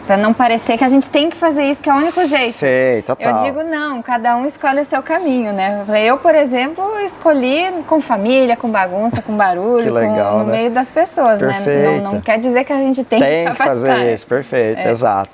para não parecer que a gente tem que fazer isso, que é o único jeito. Sei, total. Eu digo não, cada um escolhe o seu caminho, né? Eu, por exemplo, escolhi com família, com bagunça, com barulho, legal, no meio das pessoas, perfeito. né? Não quer dizer que a gente tem que se afastar. Fazer isso, perfeito, exato.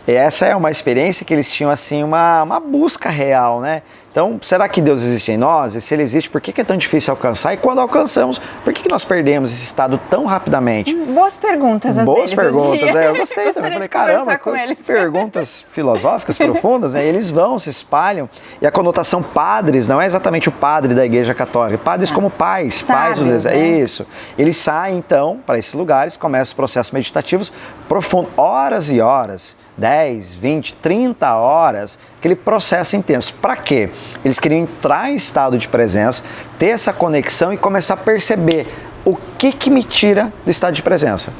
E essa é uma experiência que eles tinham assim, uma busca real, né? Então, será que Deus existe em nós? E se Ele existe, por que é tão difícil alcançar? E quando alcançamos, por que nós perdemos esse estado tão rapidamente? Boas perguntas, as Boas perguntas, eu gostei eu também. Falei, caramba, perguntas filosóficas profundas, né? E eles vão, se espalham. E a conotação padres não é exatamente o padre da Igreja Católica. Padres como pais, pais do deserto. Né? Isso. Eles saem, então, para esses lugares, começam os processos meditativos profundos, horas e horas. 10, 20, 30 horas, aquele processo intenso. Para quê? Eles queriam entrar em estado de presença, ter essa conexão e começar a perceber o que me tira do estado de presença.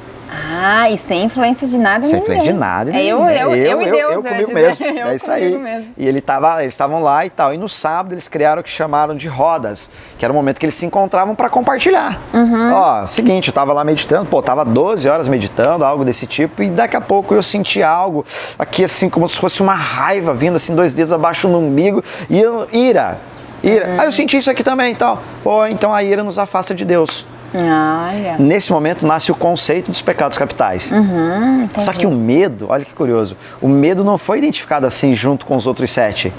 E sem influência de nada. Sem influência de nada. Eu e Deus. Eu comigo mesmo. É isso aí. Mesmo. E eles estavam lá e tal. E no sábado eles criaram o que chamaram de rodas, que era o momento que eles se encontravam para compartilhar. Seguinte, eu estava lá meditando, tava 12 horas meditando, algo desse tipo, e daqui a pouco eu senti algo aqui assim, como se fosse uma raiva vindo assim, 2 dedos abaixo no umbigo, e ira. Aí eu senti isso aqui também, então a ira nos afasta de Deus. Nesse momento nasce o conceito dos pecados capitais. Só que o medo, olha que curioso, o medo não foi identificado assim junto com os outros 7,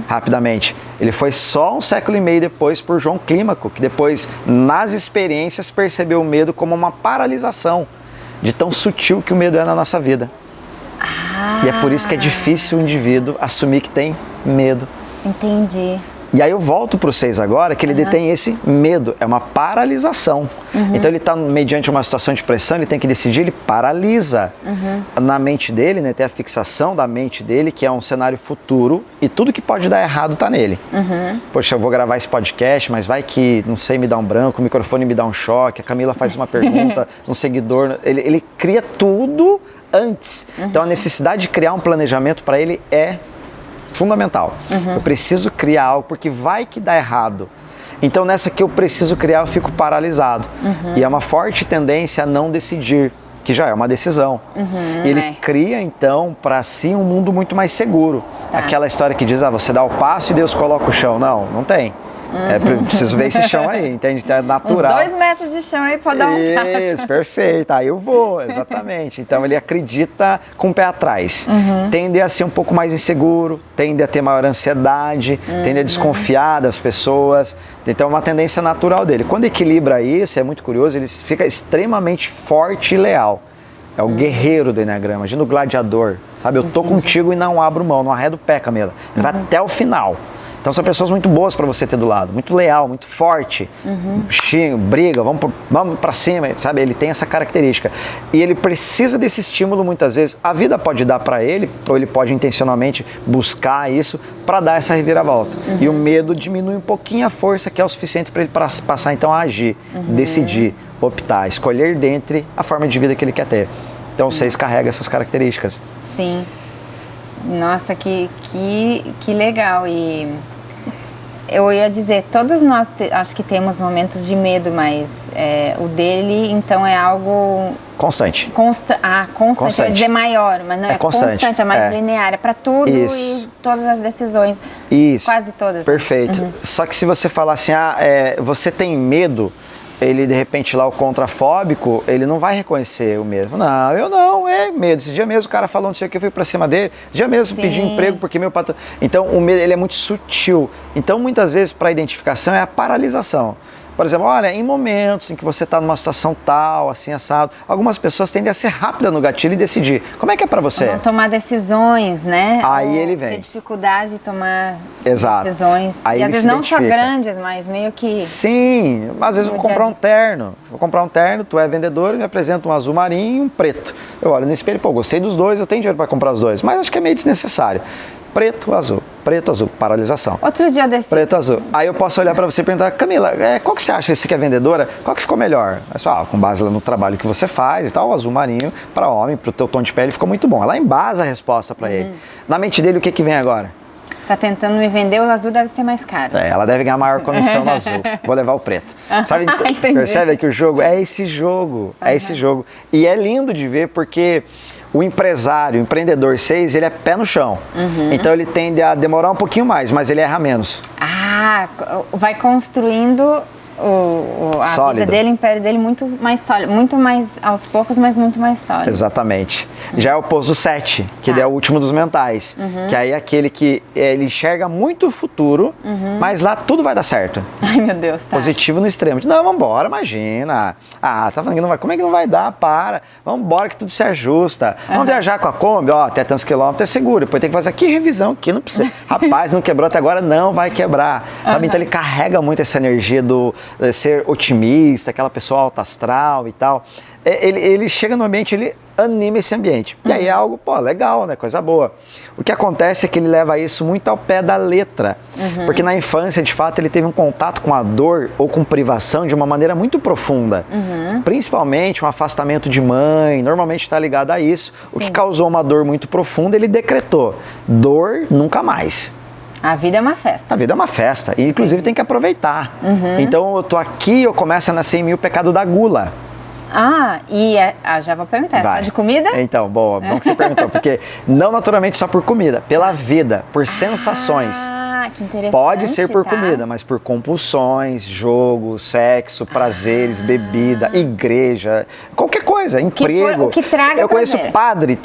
rapidamente. Ele foi só 1,5 século depois por João Clímaco, que depois, nas experiências, percebeu o medo como uma paralisação, de tão sutil que o medo é na nossa vida. E é por isso que é difícil o indivíduo assumir que tem medo. Entendi. E aí eu volto para o 6 agora, que ele detém esse medo, é uma paralisação. Então ele está mediante uma situação de pressão, ele tem que decidir, ele paralisa na mente dele, né, tem a fixação da mente dele, que é um cenário futuro, e tudo que pode dar errado está nele. Poxa, eu vou gravar esse podcast, mas vai que, não sei, me dá um branco, o microfone me dá um choque, a Camila faz uma pergunta, um seguidor, ele cria tudo antes. Então a necessidade de criar um planejamento para ele é fundamental. Eu preciso criar algo porque vai que dá errado. Então nessa que eu preciso criar, eu fico paralisado. E é uma forte tendência a não decidir, que já é uma decisão. Ele cria então para si um mundo muito mais seguro. Aquela história que diz, você dá o passo e Deus coloca o chão. Não tem. Preciso ver esse chão aí, entende? É natural. Uns 2 metros de chão aí pode dar um passo. Isso, perfeito. Aí eu vou, exatamente. Então ele acredita com o pé atrás. Tende a ser um pouco mais inseguro, tende a ter maior ansiedade, tende a desconfiar das pessoas. Então é uma tendência natural dele. Quando equilibra isso, é muito curioso, ele fica extremamente forte e leal. É o guerreiro do Eneagrama, imagina o gladiador, sabe? Eu tô contigo e não abro mão, não arredo o pé, Camila. Ele vai até o final. Então são pessoas muito boas para você ter do lado, muito leal, muito forte, briga, vamos para cima, sabe? Ele tem essa característica e ele precisa desse estímulo muitas vezes. A vida pode dar para ele, ou ele pode intencionalmente buscar isso para dar essa reviravolta. E o medo diminui um pouquinho a força que é o suficiente para ele passar então a agir, decidir, optar, escolher dentre a forma de vida que ele quer ter. Então, 6 carrega essas características. Sim. Nossa, que legal. E eu ia dizer, todos nós acho que temos momentos de medo, mas o dele, então, é algo... Constante. Constante. Eu ia dizer maior, mas não é constante, é mais linear, é para tudo. Isso. E todas as decisões. Isso. Quase todas. Perfeito. Só que se você falar assim, você tem medo, ele de repente lá o contrafóbico, ele não vai reconhecer o medo. Não, eu não, é medo. Esse dia mesmo o cara falou não sei o que, eu fui pra cima dele. Esse dia mesmo pedi emprego porque meu patrão... Então o medo, ele é muito sutil. Então muitas vezes para identificação é a paralisação. Por exemplo, olha, em momentos em que você está numa situação tal, assim, assado, algumas pessoas tendem a ser rápidas no gatilho e decidir. Como é que é para você? Não tomar decisões, né? Aí ele vem. Ter dificuldade de tomar Exato. decisões. Aí e às vezes não só grandes, mas meio que... Sim, às vezes eu vou comprar um terno. Vou comprar um terno, tu é vendedor e me apresenta um azul marinho e um preto. Eu olho no espelho, pô, gostei dos dois, eu tenho dinheiro para comprar os dois, mas acho que é meio desnecessário. Preto, azul, paralisação. Outro dia eu desci. Preto, azul. Aí eu posso olhar para você e perguntar, Camila, qual que você acha, você que é vendedora, qual que ficou melhor? Com base no trabalho que você faz e tal, o azul marinho para homem, para o teu tom de pele ficou muito bom. Ela embasa a resposta para ele. Na mente dele, o que vem agora? Tá tentando me vender, o azul deve ser mais caro. Ela deve ganhar maior comissão no azul. Vou levar o preto. Sabe? Percebe que o jogo é esse jogo. É esse jogo. E é lindo de ver porque o empresário, o empreendedor 6, ele é pé no chão. Então ele tende a demorar um pouquinho mais, mas ele erra menos. Vai construindo a vida dele, o império dele muito mais sólido, muito mais aos poucos, mas muito mais sólido. Exatamente. Já é o oposto do 7, que ele é o último dos mentais, que aí é aquele que ele enxerga muito o futuro, mas lá tudo vai dar certo. Ai, meu Deus, tá. Positivo no extremo. Não, vambora, imagina. Tá falando que não vai. Como é que não vai dar? Para. Vambora que tudo se ajusta. Vamos viajar com a Kombi, até tantos quilômetros é seguro. Depois tem que fazer aqui revisão, aqui não precisa. Rapaz, não quebrou até agora, não vai quebrar. Sabe? Então ele carrega muito essa energia do ser otimista, aquela pessoa alta astral e tal. Ele chega no ambiente, ele anima esse ambiente. E aí é algo, legal, né? Coisa boa. O que acontece é que ele leva isso muito ao pé da letra. Porque na infância, de fato, ele teve um contato com a dor ou com privação de uma maneira muito profunda. Principalmente um afastamento de mãe, normalmente está ligado a isso. Sim. O que causou uma dor muito profunda, ele decretou: dor nunca mais. A vida é uma festa. A vida é uma festa. E, inclusive, tem que aproveitar. Então, eu tô aqui, eu começo a nascer em mim o pecado da gula. Já vou perguntar, só de comida? Então, bom que você perguntou, porque não naturalmente só por comida, pela vida, por sensações. Que interessante. Pode ser por comida, mas por compulsões, jogo, sexo, prazeres, bebida, igreja, qualquer coisa, emprego. O que traga Eu conheço prazer. Padre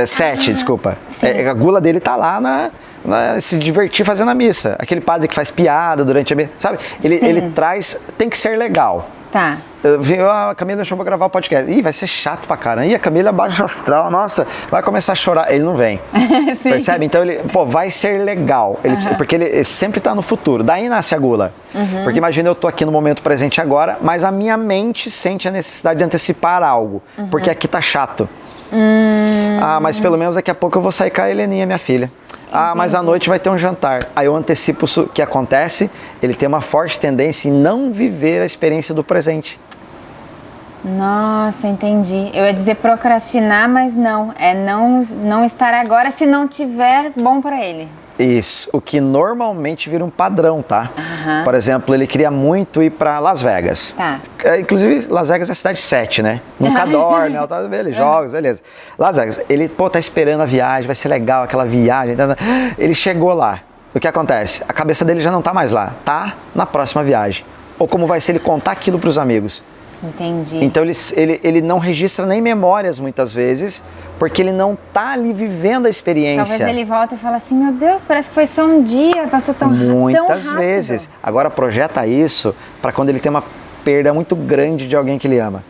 7, desculpa. A gula dele tá lá se divertir fazendo a missa. Aquele padre que faz piada durante a missa, sabe? Ele traz, tem que ser legal. Tá. A Camila chamou pra gravar o podcast. Vai ser chato pra caramba. A Camila é baixo astral, nossa, vai começar a chorar. Ele não vem. Percebe? Então ele, vai ser legal. Porque ele sempre tá no futuro. Daí nasce a gula. Porque imagina, eu tô aqui no momento presente agora, mas a minha mente sente a necessidade de antecipar algo. Porque aqui tá chato. Mas pelo menos daqui a pouco eu vou sair com a Heleninha, minha filha. Mas à noite vai ter um jantar. Aí eu antecipo o que acontece, ele tem uma forte tendência em não viver a experiência do presente. Nossa, entendi. Eu ia dizer procrastinar, mas não. É não estar agora se não tiver bom para ele. Isso, o que normalmente vira um padrão, tá? Por exemplo, ele queria muito ir para Las Vegas. Tá. Inclusive, Las Vegas é a cidade 7, né? Nunca dorme, jogos, beleza. Las Vegas, ele, tá esperando a viagem, vai ser legal aquela viagem. Ele chegou lá. O que acontece? A cabeça dele já não tá mais lá, tá na próxima viagem. Ou como vai ser ele contar aquilo para os amigos. Entendi. Então ele não registra nem memórias muitas vezes, porque ele não tá ali vivendo a experiência. Talvez ele volta e fala assim, meu Deus, parece que foi só um dia, passou tão rápido. Muitas vezes. Agora projeta isso para quando ele tem uma perda muito grande de alguém que ele ama.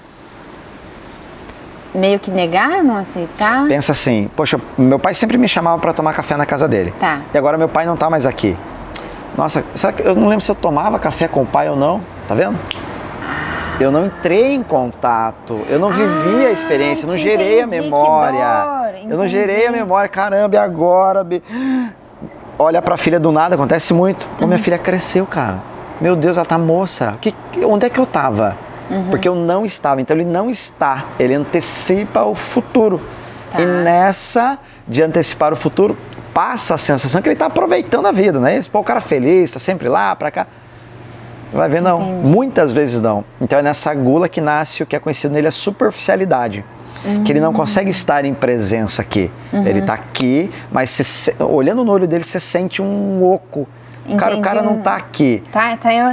Meio que negar, não aceitar? Pensa assim, poxa, meu pai sempre me chamava para tomar café na casa dele. Tá. E agora meu pai não tá mais aqui. Nossa, será que eu não lembro se eu tomava café com o pai ou não? Tá vendo? Eu não entrei em contato, eu não vivi a experiência, eu não gerei a memória. Eu não gerei a memória, caramba, e agora? Olha pra filha do nada, acontece muito. Pô, minha filha cresceu, cara. Meu Deus, ela tá moça. Onde é que eu tava? Porque eu não estava, então ele não está, ele antecipa o futuro. Tá. E nessa de antecipar o futuro, passa a sensação que ele tá aproveitando a vida, né? Pô, o cara feliz, tá sempre lá, pra cá. Vai ver, não. Muitas vezes não. Então é nessa gula que nasce o que é conhecido nele a superficialidade. Que ele não consegue estar em presença aqui. Ele tá aqui, mas olhando no olho dele, você sente um oco. Cara, o cara não tá aqui. Tá em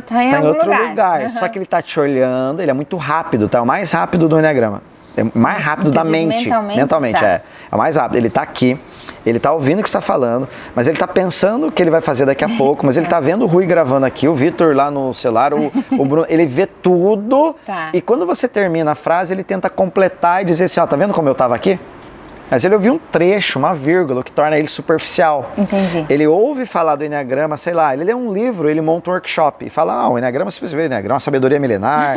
outro lugar. Só que ele tá te olhando, ele é muito rápido, tá? É o mais rápido do Enneagrama. É o mais rápido da mente. Mentalmente, tá. É o mais rápido. Ele tá aqui. Ele tá ouvindo o que você está falando, mas ele tá pensando o que ele vai fazer daqui a pouco, mas ele tá vendo o Rui gravando aqui, o Vitor lá no celular, o Bruno, ele vê tudo. Tá. E quando você termina a frase, ele tenta completar e dizer assim, ó, tá vendo como eu tava aqui? Mas ele ouviu um trecho, uma vírgula, o que torna ele superficial. Entendi. Ele ouve falar do Enneagrama, sei lá, ele lê um livro, ele monta um workshop e fala, o Enneagrama, se você vê, o Enneagrama é uma sabedoria milenar.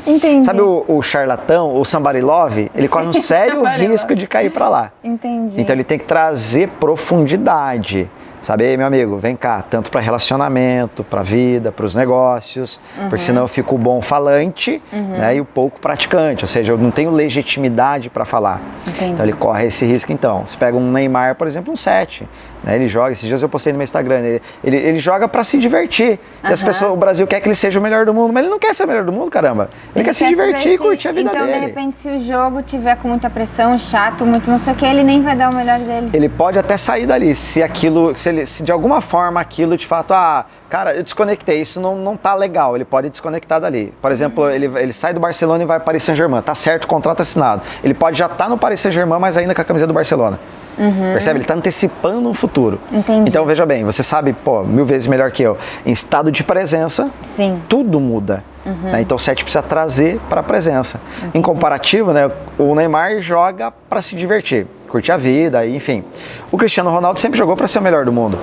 Entendi. Sabe o charlatão, o somebody love? Ele corre um sério risco de cair para lá. Entendi. Então ele tem que trazer profundidade. Sabe, aí, meu amigo, vem cá, tanto para relacionamento, para vida, para os negócios, porque senão eu fico o bom falante, né, e o pouco praticante, ou seja, eu não tenho legitimidade para falar. Entendi. Então ele corre esse risco. Então, você pega um Neymar, por exemplo, um 7, né, ele joga, esses dias eu postei no meu Instagram, ele joga para se divertir, e as pessoas, o Brasil quer que ele seja o melhor do mundo, mas ele não quer ser o melhor do mundo, caramba, ele quer se divertir e curtir a vida dele. Então, de repente, se o jogo tiver com muita pressão, chato, muito não sei o que, ele nem vai dar o melhor dele. Ele pode até sair dali, se de alguma forma aquilo de fato, cara, eu desconectei, isso não tá legal, ele pode desconectar dali. Por exemplo, ele sai do Barcelona e vai para o Paris Saint-Germain, tá certo, contrato assinado. Ele pode já estar no Paris Saint-Germain, mas ainda com a camisa do Barcelona. Percebe? Ele está antecipando um futuro. Entendi. Então, veja bem, você sabe, mil vezes melhor que eu, em estado de presença, sim, tudo muda. Né? Então, o 7 precisa trazer para a presença. Entendi. Em comparativo, né, o Neymar joga para se divertir, curtir a vida, enfim. O Cristiano Ronaldo sempre jogou para ser o melhor do mundo.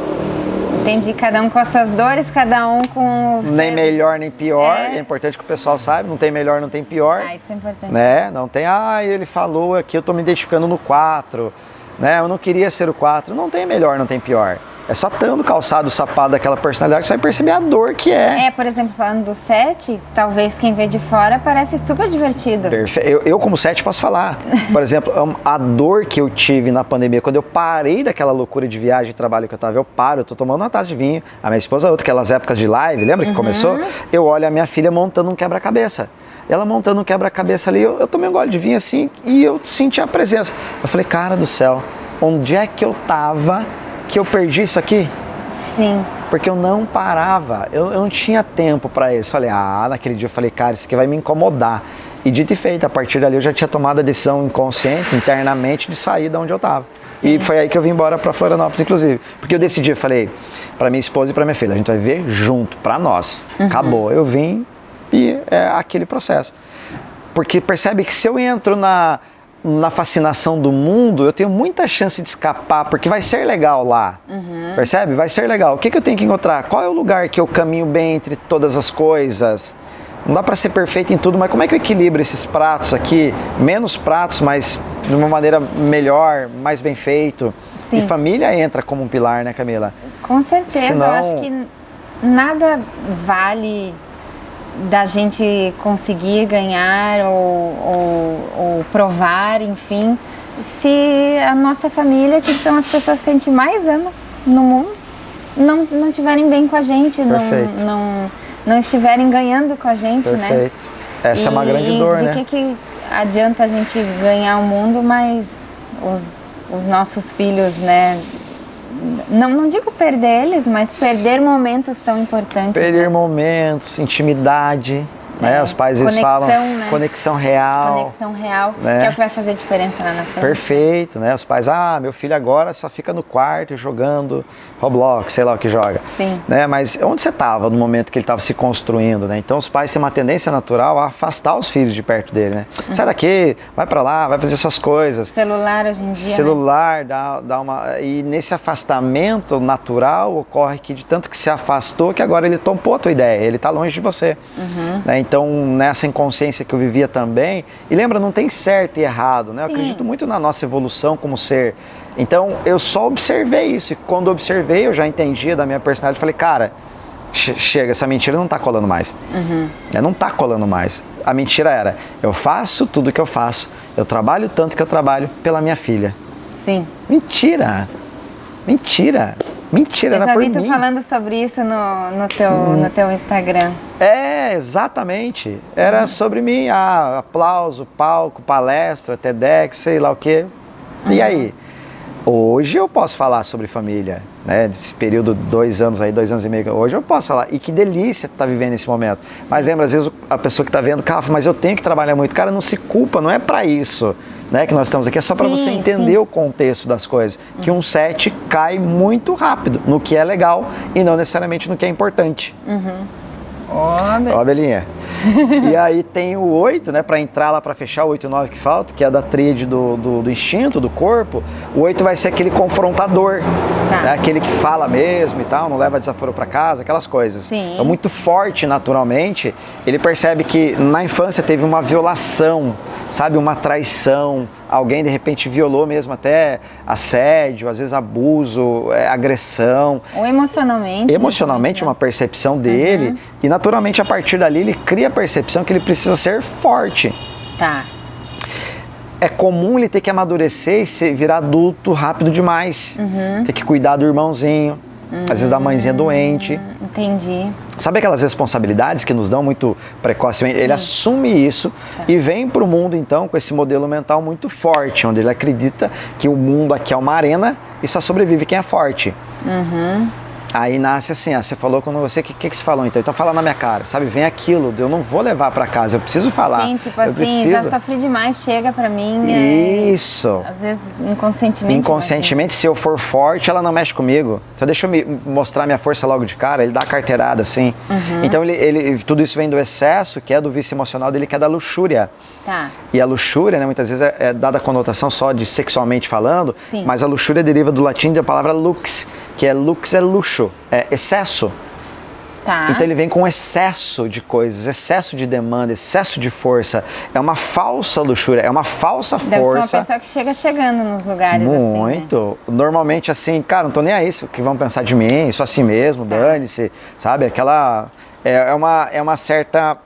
Entendi, cada um com as suas dores, cada um com... Nem melhor, nem pior, é importante que o pessoal saiba, não tem melhor, não tem pior. Isso é importante. Né? Não tem, ele falou aqui, eu tô me identificando no 4, né? Eu não queria ser o 4, não tem melhor, não tem pior. É só estando calçado o sapato daquela personalidade que você vai perceber a dor que é. Por exemplo, falando do 7, talvez quem vê de fora parece super divertido. Perfeito. Eu como 7 posso falar. Por exemplo, a dor que eu tive na pandemia, quando eu parei daquela loucura de viagem e trabalho que eu tô tomando uma taça de vinho, a minha esposa outra, aquelas épocas de live, lembra que começou? Eu olho a minha filha montando um quebra-cabeça. Ela montando um quebra-cabeça ali, eu tomei um gole de vinho assim e eu senti a presença. Eu falei, cara do céu, onde é que eu tava que eu perdi isso aqui? Sim. Porque eu não parava, eu não tinha tempo para isso. Falei, naquele dia eu falei, cara, isso aqui vai me incomodar. E dito e feito, a partir dali eu já tinha tomado a decisão inconsciente, internamente, de sair de onde eu estava. E foi aí que eu vim embora para Florianópolis, inclusive. Porque eu decidi, eu falei para minha esposa e para minha filha, a gente vai viver junto, para nós. Acabou, eu vim e é aquele processo. Porque percebe que se eu entro na fascinação do mundo, eu tenho muita chance de escapar, porque vai ser legal lá, percebe? Vai ser legal. O que eu tenho que encontrar? Qual é o lugar que eu caminho bem entre todas as coisas? Não dá para ser perfeito em tudo, mas como é que eu equilibro esses pratos aqui? Menos pratos, mas de uma maneira melhor, mais bem feito. Sim. E família entra como um pilar, né, Camila? Com certeza, eu acho que nada vale da gente conseguir ganhar ou provar, enfim, se a nossa família, que são as pessoas que a gente mais ama no mundo, não estiverem bem com a gente, não estiverem ganhando com a gente, perfeito, né? Essa é uma grande dor, né? De que adianta a gente ganhar o mundo, mas os nossos filhos, né? Não digo perder eles, mas perder momentos tão importantes. Perder momentos, intimidade, né? Os pais eles Conexão, falam né? conexão real. Conexão real, né? que é o que vai fazer diferença lá na frente. Perfeito, né? Os pais, meu filho agora só fica no quarto jogando Roblox, sei lá o que joga. Sim. Né? Mas onde você estava no momento que ele estava se construindo, né? Então os pais têm uma tendência natural a afastar os filhos de perto dele, né? Sai daqui, vai para lá, vai fazer suas coisas. Celular hoje em dia, Celular, né? dá uma... E nesse afastamento natural ocorre que de tanto que se afastou que agora ele tompou a tua ideia, ele está longe de você. Né? Então nessa inconsciência que eu vivia também, e lembra, não tem certo e errado, né? Eu acredito muito na nossa evolução como ser. Então eu só observei isso, e quando observei eu já entendia da minha personalidade, falei, cara, chega, essa mentira não tá colando mais. Não tá colando mais. A mentira era, eu faço tudo que eu faço, eu trabalho tanto que eu trabalho pela minha filha. Sim. Mentira! Mentira! Mentira, eu era já por vi tu mim. falando sobre isso no teu Instagram. Exatamente. Era sobre mim. Aplauso, palco, palestra, TEDx, sei lá o quê. E aí? Hoje eu posso falar sobre família, né? Desse período, 2 anos aí, 2 anos e meio. Hoje eu posso falar. E que delícia estar vivendo esse momento. Mas lembra, às vezes a pessoa que está vendo, cara, mas eu tenho que trabalhar muito. Cara, não se culpa, não é para isso. Né, que nós estamos aqui, é só para você entender o contexto das coisas, que um 7 cai muito rápido no que é legal e não necessariamente no que é importante. Ó, Belinha. E aí tem o 8, né, para entrar lá, para fechar o 8 e 9 que falta, que é da tríade do instinto, do corpo. O 8 vai ser aquele confrontador, né, aquele que fala mesmo e tal, não leva desaforo para casa, aquelas coisas. Sim. É muito forte naturalmente, ele percebe que na infância teve uma violação, sabe, uma traição, alguém de repente violou mesmo, até assédio, às vezes abuso, agressão. Ou emocionalmente. Emocionalmente, uma percepção dele, e naturalmente a partir dali ele cria a percepção que ele precisa ser forte. Tá. É comum ele ter que amadurecer e virar adulto rápido demais. Ter que cuidar do irmãozinho, às vezes da mãezinha doente. Entendi. Sabe aquelas responsabilidades que nos dão muito precocemente? Ele assume isso e vem para o mundo então com esse modelo mental muito forte, onde ele acredita que o mundo aqui é uma arena e só sobrevive quem é forte. Aí nasce assim, você falou com você, o que você falou então? Então fala na minha cara, sabe? Vem aquilo, eu não vou levar para casa, eu preciso falar. Sim, tipo assim, já sofri demais, chega para mim. Isso. Às vezes inconscientemente. Inconscientemente, se eu for forte, ela não mexe comigo. Então deixa eu mostrar minha força logo de cara, ele dá a carteirada assim. Então tudo isso vem do excesso, que é do vício emocional dele, que é da luxúria. Tá. E a luxúria, né, muitas vezes é dada a conotação só de sexualmente falando, mas a luxúria deriva do latim da palavra lux, que é luxo, é excesso. Tá. Então ele vem com excesso de coisas, excesso de demanda, excesso de força. É uma falsa luxúria, é uma falsa força. Deve ser uma pessoa que chega chegando nos lugares assim. Muito. Né? Normalmente assim, cara, não tô nem aí, o que vão pensar de mim, sou assim mesmo, dane-se, sabe? Aquela...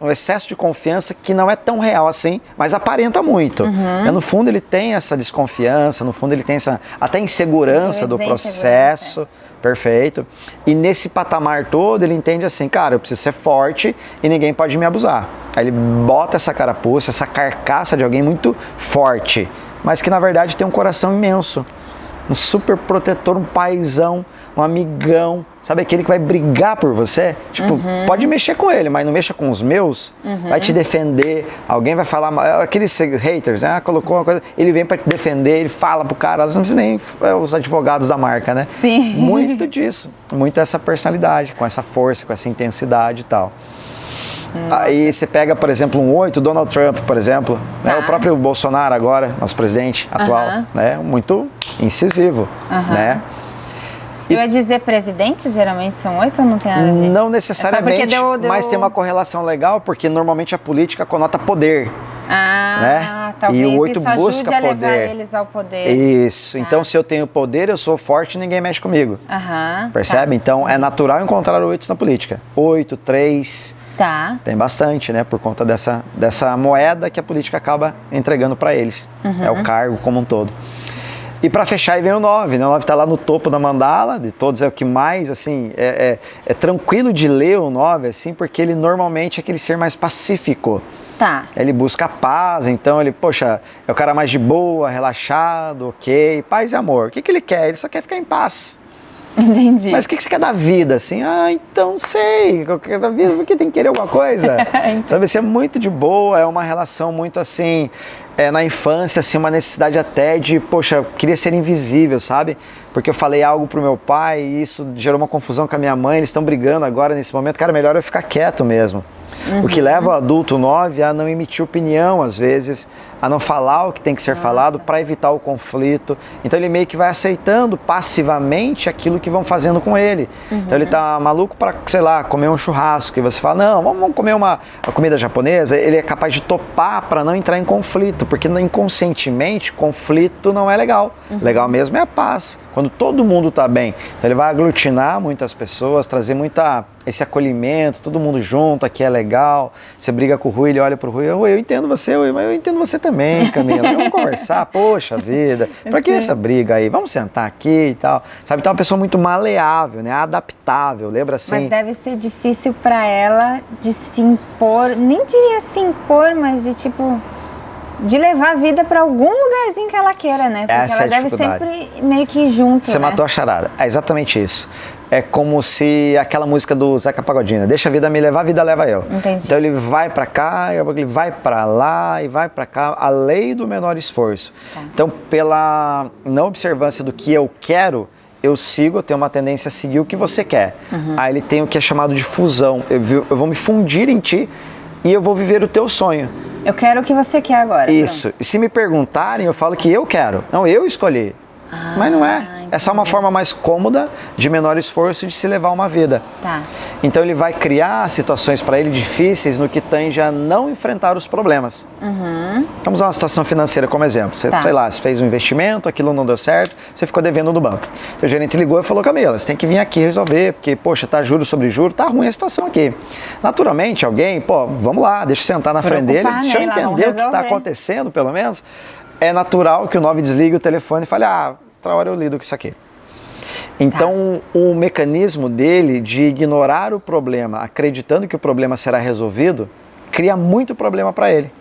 um excesso de confiança que não é tão real assim, mas aparenta muito. No fundo ele tem essa desconfiança, no fundo ele tem essa até insegurança do processo. Perfeito. E nesse patamar todo ele entende assim, cara, eu preciso ser forte e ninguém pode me abusar. Aí ele bota essa carapuça, essa carcaça de alguém muito forte, mas que na verdade tem um coração imenso. Um super protetor, um paizão, um amigão, sabe aquele que vai brigar por você? Tipo, pode mexer com ele, mas não mexa com os meus, vai te defender, alguém vai falar, aqueles haters, né? Colocou uma coisa, ele vem para te defender, ele fala pro cara, elas não precisam nem os advogados da marca, né? Sim. Muito disso, muito essa personalidade, com essa força, com essa intensidade e tal. Aí você pega, por exemplo, um 8, Donald Trump, por exemplo, né? O próprio Bolsonaro agora, nosso presidente atual, né? Muito incisivo, né? Eu ia dizer presidentes geralmente são 8 ou não tem nada a ver? Não necessariamente, mas tem uma correlação legal, porque normalmente a política conota poder. Né? Talvez e o 8 isso ajude busca a levar poder. Eles ao poder. Isso, então se eu tenho poder, eu sou forte e ninguém mexe comigo. Percebe? Então é natural encontrar 8 na política. 8, 3... Tá. Tem bastante, né? Por conta dessa moeda que a política acaba entregando para eles. É o cargo como um todo. E para fechar aí vem o 9, né? O 9 está lá no topo da mandala, de todos é o que mais, assim, é tranquilo de ler o 9, assim, porque ele normalmente é aquele ser mais pacífico. Tá. Ele busca paz, então ele, poxa, é o cara mais de boa, relaxado, ok, paz e amor. O que ele quer? Ele só quer ficar em paz. Entendi. Mas o que você quer da vida? Assim, então sei, eu quero da vida, porque tem que querer alguma coisa. Sabe, isso é muito de boa, é uma relação muito assim, na infância, assim, uma necessidade até de, poxa, eu queria ser invisível, sabe? Porque eu falei algo pro meu pai e isso gerou uma confusão com a minha mãe, eles estão brigando agora nesse momento, cara, melhor eu ficar quieto mesmo. O que leva o adulto 9 a não emitir opinião, às vezes, a não falar o que tem que ser falado para evitar o conflito. Então ele meio que vai aceitando passivamente aquilo que vão fazendo com ele. Então ele tá maluco para, sei lá, comer um churrasco e você fala, não, vamos comer uma comida japonesa. Ele é capaz de topar para não entrar em conflito, porque inconscientemente conflito não é legal. Legal mesmo é a paz, quando todo mundo tá bem. Então ele vai aglutinar muitas pessoas, trazer esse acolhimento, todo mundo junto, aqui é legal. Você briga com o Rui, ele olha pro Rui, eu entendo você, mas eu entendo você também, Camila. Vamos conversar, poxa vida, pra que essa briga aí? Vamos sentar aqui e tal. Sabe, então é uma pessoa muito maleável, né? Adaptável, lembra assim? Mas deve ser difícil pra ela de se impor, nem diria se impor, mas de tipo... de levar a vida para algum lugarzinho que ela queira, né? Porque essa ela deve sempre meio que ir junto, Você né? matou a charada. É exatamente isso. É como se aquela música do Zeca Pagodinho, deixa a vida me levar, a vida leva eu. Entendi. Então ele vai para cá, ele vai para lá e vai para cá, a lei do menor esforço. Tá. Então, pela não observância do que eu quero, eu tenho uma tendência a seguir o que você quer. Aí ele tem o que é chamado de fusão. Eu vou me fundir em ti e eu vou viver o teu sonho. Eu quero o que você quer agora. Isso. Pronto. E se me perguntarem, eu falo que eu quero. Não, eu escolhi. Mas não é. Entendi. É só uma forma mais cômoda, de menor esforço, de se levar uma vida. Tá. Então ele vai criar situações para ele difíceis no que tange a não enfrentar os problemas. Vamos usar uma situação financeira como exemplo. Você, sei lá, você fez um investimento, aquilo não deu certo, você ficou devendo no banco. O gerente ligou e falou, Camila, você tem que vir aqui resolver, porque, poxa, tá juros sobre juros, tá ruim a situação aqui. Naturalmente, alguém, vamos lá, deixa eu sentar na frente dele, deixa eu entender o que está acontecendo, pelo menos. É natural que o 9 desligue o telefone e fale, outra hora eu lido com isso aqui. Então, o mecanismo dele de ignorar o problema, acreditando que o problema será resolvido, cria muito problema para ele.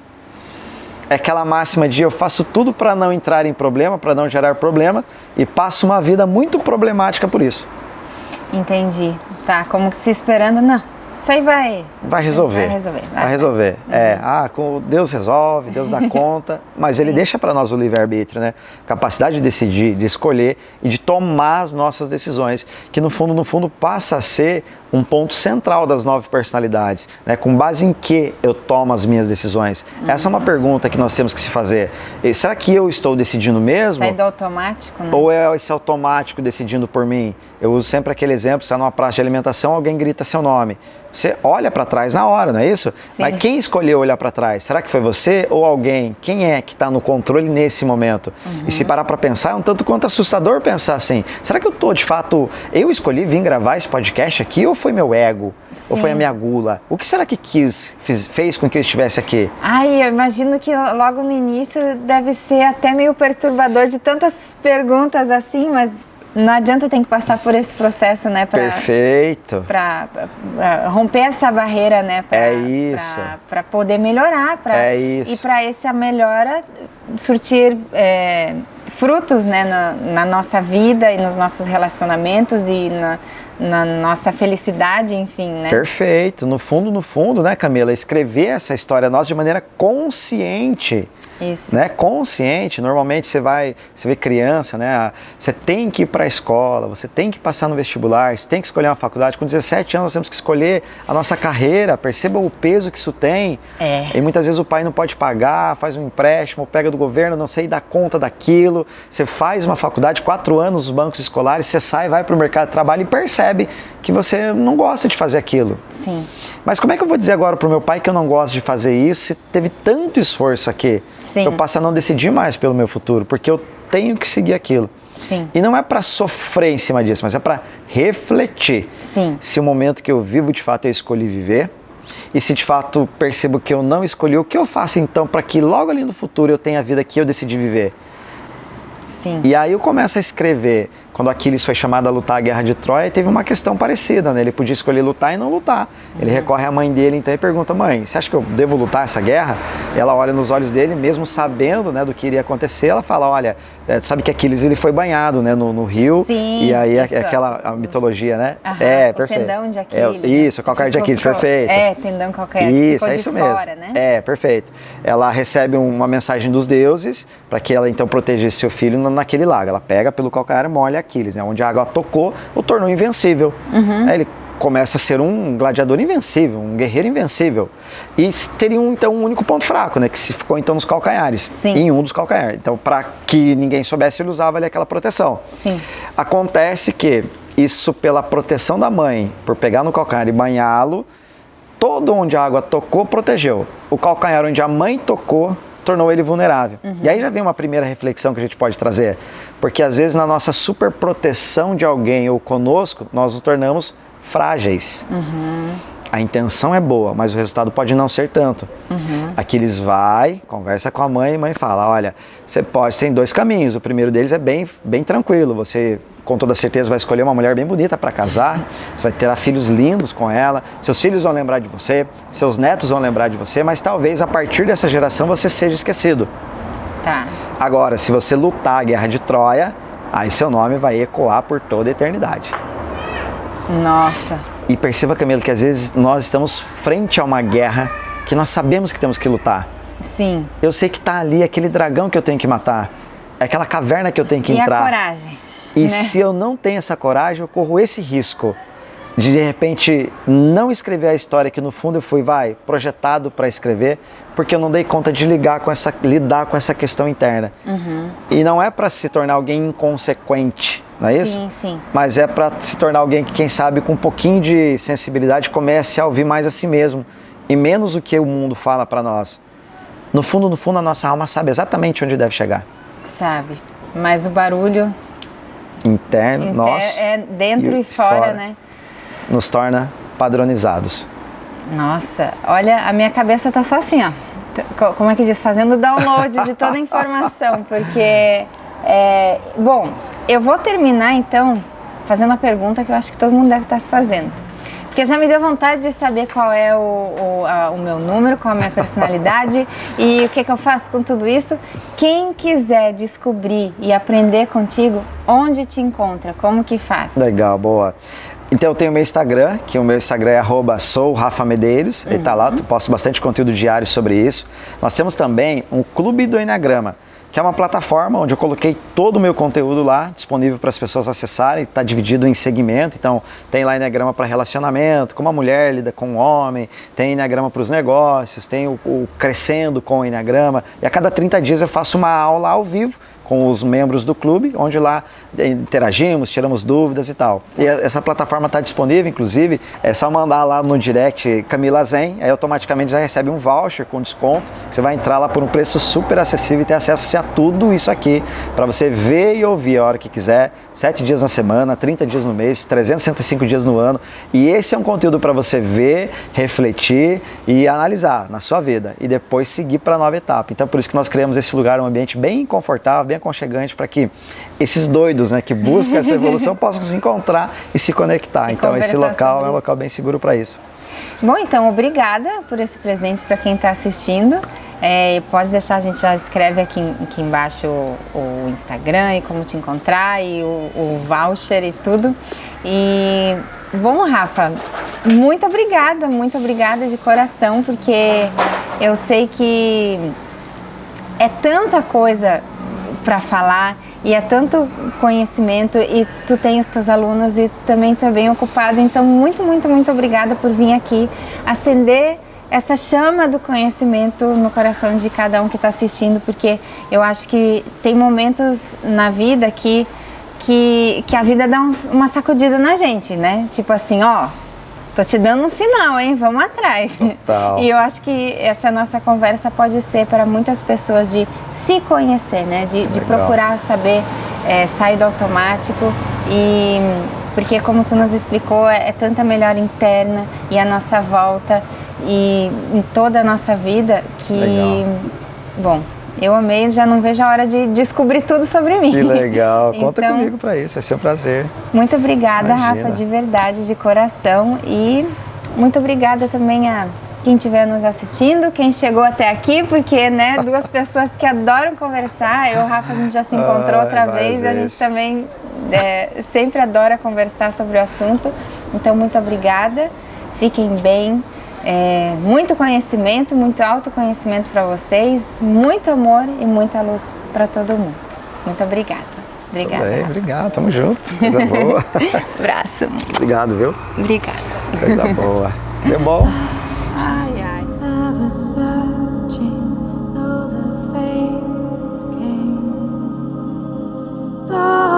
É aquela máxima de eu faço tudo para não entrar em problema, para não gerar problema, e passo uma vida muito problemática por isso. Entendi. Tá, como que se esperando, não. Isso aí vai resolver. Vai resolver. Deus resolve, Deus dá conta, mas ele deixa para nós o livre-arbítrio, né? Capacidade de decidir, de escolher e de tomar as nossas decisões, que no fundo passa a ser um ponto central das 9 personalidades, né? Com base em que eu tomo as minhas decisões? Essa é uma pergunta que nós temos que se fazer. Será que eu estou decidindo mesmo? Sai do automático, né? Ou é esse automático decidindo por mim? Eu uso sempre aquele exemplo, você está numa praça de alimentação, alguém grita seu nome. Você olha para trás na hora, não é isso? Sim. Mas quem escolheu olhar para trás? Será que foi você ou alguém? Quem é que está no controle nesse momento? E se parar para pensar, é um tanto quanto assustador pensar assim, será que eu escolhi vir gravar esse podcast aqui ou foi meu ego? Sim. Ou foi a minha gula? O que será que fez com que eu estivesse aqui? Eu imagino que logo no início deve ser até meio perturbador de tantas perguntas assim, mas... não adianta, tem que passar por esse processo, né? Perfeito. Para romper essa barreira, né? Para poder melhorar. E para essa melhora surtir frutos, né? Na nossa vida e nos nossos relacionamentos e na nossa felicidade, enfim, né? Perfeito. No fundo, né, Camila? Escrever essa história nossa de maneira consciente. Isso. Né? Consciente, normalmente você vê criança, né? Você tem que ir para a escola, você tem que passar no vestibular, você tem que escolher uma faculdade. Com 17 anos nós temos que escolher a nossa carreira, perceba o peso que isso tem. E muitas vezes o pai não pode pagar, faz um empréstimo, pega do governo, não sei dar conta daquilo. Você faz uma faculdade, 4 anos nos bancos escolares, você sai, vai para o mercado de trabalho e percebe que você não gosta de fazer aquilo. Sim. Mas como é que eu vou dizer agora para o meu pai que eu não gosto de fazer isso se teve tanto esforço aqui? Sim. Eu passo a não decidir mais pelo meu futuro, porque eu tenho que seguir aquilo. Sim. E não é para sofrer em cima disso, mas é para refletir. Sim. Se o momento que eu vivo, de fato, eu escolhi viver, e se de fato percebo que eu não escolhi, o que eu faço então para que logo ali no futuro eu tenha a vida que eu decidi viver? Sim. E aí eu começo a escrever. quando Aquiles foi chamado a lutar a guerra de Troia, teve uma questão parecida, né? Ele podia escolher lutar e não lutar. Ele recorre à mãe dele então e pergunta: mãe, você acha que eu devo lutar essa guerra? E ela olha nos olhos dele, mesmo sabendo, né, do que iria acontecer, ela fala: olha, sabe que Aquiles ele foi banhado, né, no rio. Sim, e aí isso. a mitologia, né? O Perfeito. tendão de Aquiles. Isso, o calcanhar de Aquiles, perfeito. Tendão calcanhar. Isso, ficou é isso de mesmo. Fora, né? Perfeito. Ela recebe uma mensagem dos deuses para que ela então protegesse seu filho naquele lago. Ela pega pelo calcanhar e molha Aquiles, né? Onde a água tocou, o tornou invencível. Aí ele começa a ser um gladiador invencível, um guerreiro invencível. E teria então um único ponto fraco, né? Que se ficou então nos calcanhares. Sim. Em um dos calcanhares. Então, para que ninguém soubesse, ele usava ali aquela proteção. Sim. Acontece que isso, pela proteção da mãe, por pegar no calcanhar e banhá-lo, todo onde a água tocou, protegeu. O calcanhar onde a mãe tocou, tornou ele vulnerável. E aí já vem uma primeira reflexão que a gente pode trazer. Porque às vezes na nossa superproteção de alguém ou conosco, nós nos tornamos frágeis. A intenção é boa, mas o resultado pode não ser tanto. Aquiles vai, conversa com a mãe fala: olha, você tem dois caminhos. O primeiro deles é bem tranquilo. Você, com toda certeza, vai escolher uma mulher bem bonita para casar. Você vai ter filhos lindos com ela. Seus filhos vão lembrar de você. Seus netos vão lembrar de você. Mas talvez a partir dessa geração você seja esquecido. Tá. Agora, se você lutar a guerra de Troia, aí seu nome vai ecoar por toda a eternidade. Nossa. E perceba, Camila, que às vezes nós estamos frente a uma guerra que nós sabemos que temos que lutar. Sim. Eu sei que está ali aquele dragão que eu tenho que matar, aquela caverna que eu tenho que entrar. E a coragem. E né? se eu não tenho essa coragem, eu corro esse risco de repente não escrever a história que no fundo eu fui projetado para escrever, porque eu não dei conta de lidar com essa questão interna. E não é para se tornar alguém inconsequente, não é isso? Sim, sim. Mas é para se tornar alguém que, quem sabe, com um pouquinho de sensibilidade, comece a ouvir mais a si mesmo e menos o que o mundo fala para nós. No fundo, a nossa alma sabe exatamente onde deve chegar. Sabe, mas o barulho interno nosso é dentro e fora, né? Nos torna padronizados. Nossa, olha, a minha cabeça tá só assim, ó. Como é que diz? Fazendo download de toda a informação, porque bom, eu vou terminar então fazendo a pergunta que eu acho que todo mundo deve estar se fazendo. Porque já me deu vontade de saber qual é o meu número, qual é a minha personalidade e o que eu faço com tudo isso. Quem quiser descobrir e aprender contigo, onde te encontra? Como que faz? Legal, boa. Então eu tenho o meu Instagram, que o meu Instagram é @sourafamedeiros, ele tá lá, eu posto bastante conteúdo diário sobre isso. Nós temos também um Clube do Enneagrama, que é uma plataforma onde eu coloquei todo o meu conteúdo lá, disponível para as pessoas acessarem, está dividido em segmento, então tem lá Enneagrama para relacionamento, como a mulher lida com o homem, tem Enneagrama para os negócios, tem o Crescendo com o Enneagrama, e a cada 30 dias eu faço uma aula ao vivo com os membros do clube, onde lá interagimos, tiramos dúvidas e tal. E essa plataforma está disponível, inclusive, é só mandar lá no direct Camila Zen, aí automaticamente já recebe um voucher com desconto, você vai entrar lá por um preço super acessível e ter acesso a tudo isso aqui, para você ver e ouvir a hora que quiser, 7 dias na semana, 30 dias no mês, 365 dias no ano, e esse é um conteúdo para você ver, refletir e analisar na sua vida, e depois seguir para a nova etapa. Então, por isso que nós criamos esse lugar, um ambiente bem confortável, bem aconchegante, para que esses doidos, né, que buscam essa evolução possam se encontrar e se conectar. Então esse local é um local bem seguro para isso. Bom, então obrigada por esse presente para quem está assistindo. Pode deixar, a gente já escreve aqui embaixo o Instagram e como te encontrar e o voucher e tudo. E bom, Rafa, muito obrigada de coração, porque eu sei que é tanta coisa para falar e é tanto conhecimento, e tu tem os teus alunos e também tu é bem ocupado, então muito obrigada por vir aqui acender essa chama do conhecimento no coração de cada um que está assistindo, porque eu acho que tem momentos na vida que a vida dá uma sacudida na gente, né? Tipo assim, ó, tô te dando um sinal, hein? Vamos atrás. Total. E eu acho que essa nossa conversa pode ser para muitas pessoas de se conhecer, né? De procurar saber, sair do automático, e porque como tu nos explicou, é tanta melhora interna e a nossa volta e em toda a nossa vida que... Legal. Bom, Eu amei, já não vejo a hora de descobrir tudo sobre mim. Que legal, conta Então, comigo para isso, é seu prazer. Muito obrigada, Imagina. Rafa, de verdade, de coração. E muito obrigada também a quem estiver nos assistindo, quem chegou até aqui, porque, né, duas pessoas que adoram conversar. Eu e o Rafa, a gente já se encontrou outra vez, a gente também sempre adora conversar sobre o assunto. Então, muito obrigada, fiquem bem. Muito conhecimento, muito autoconhecimento para vocês, muito amor e muita luz para todo mundo. Muito obrigada. Obrigada. Bem, obrigado, tamo junto. Coisa boa. Abraço. Obrigado, viu? Obrigada. Coisa boa. Deu bom? Ai, ai. Love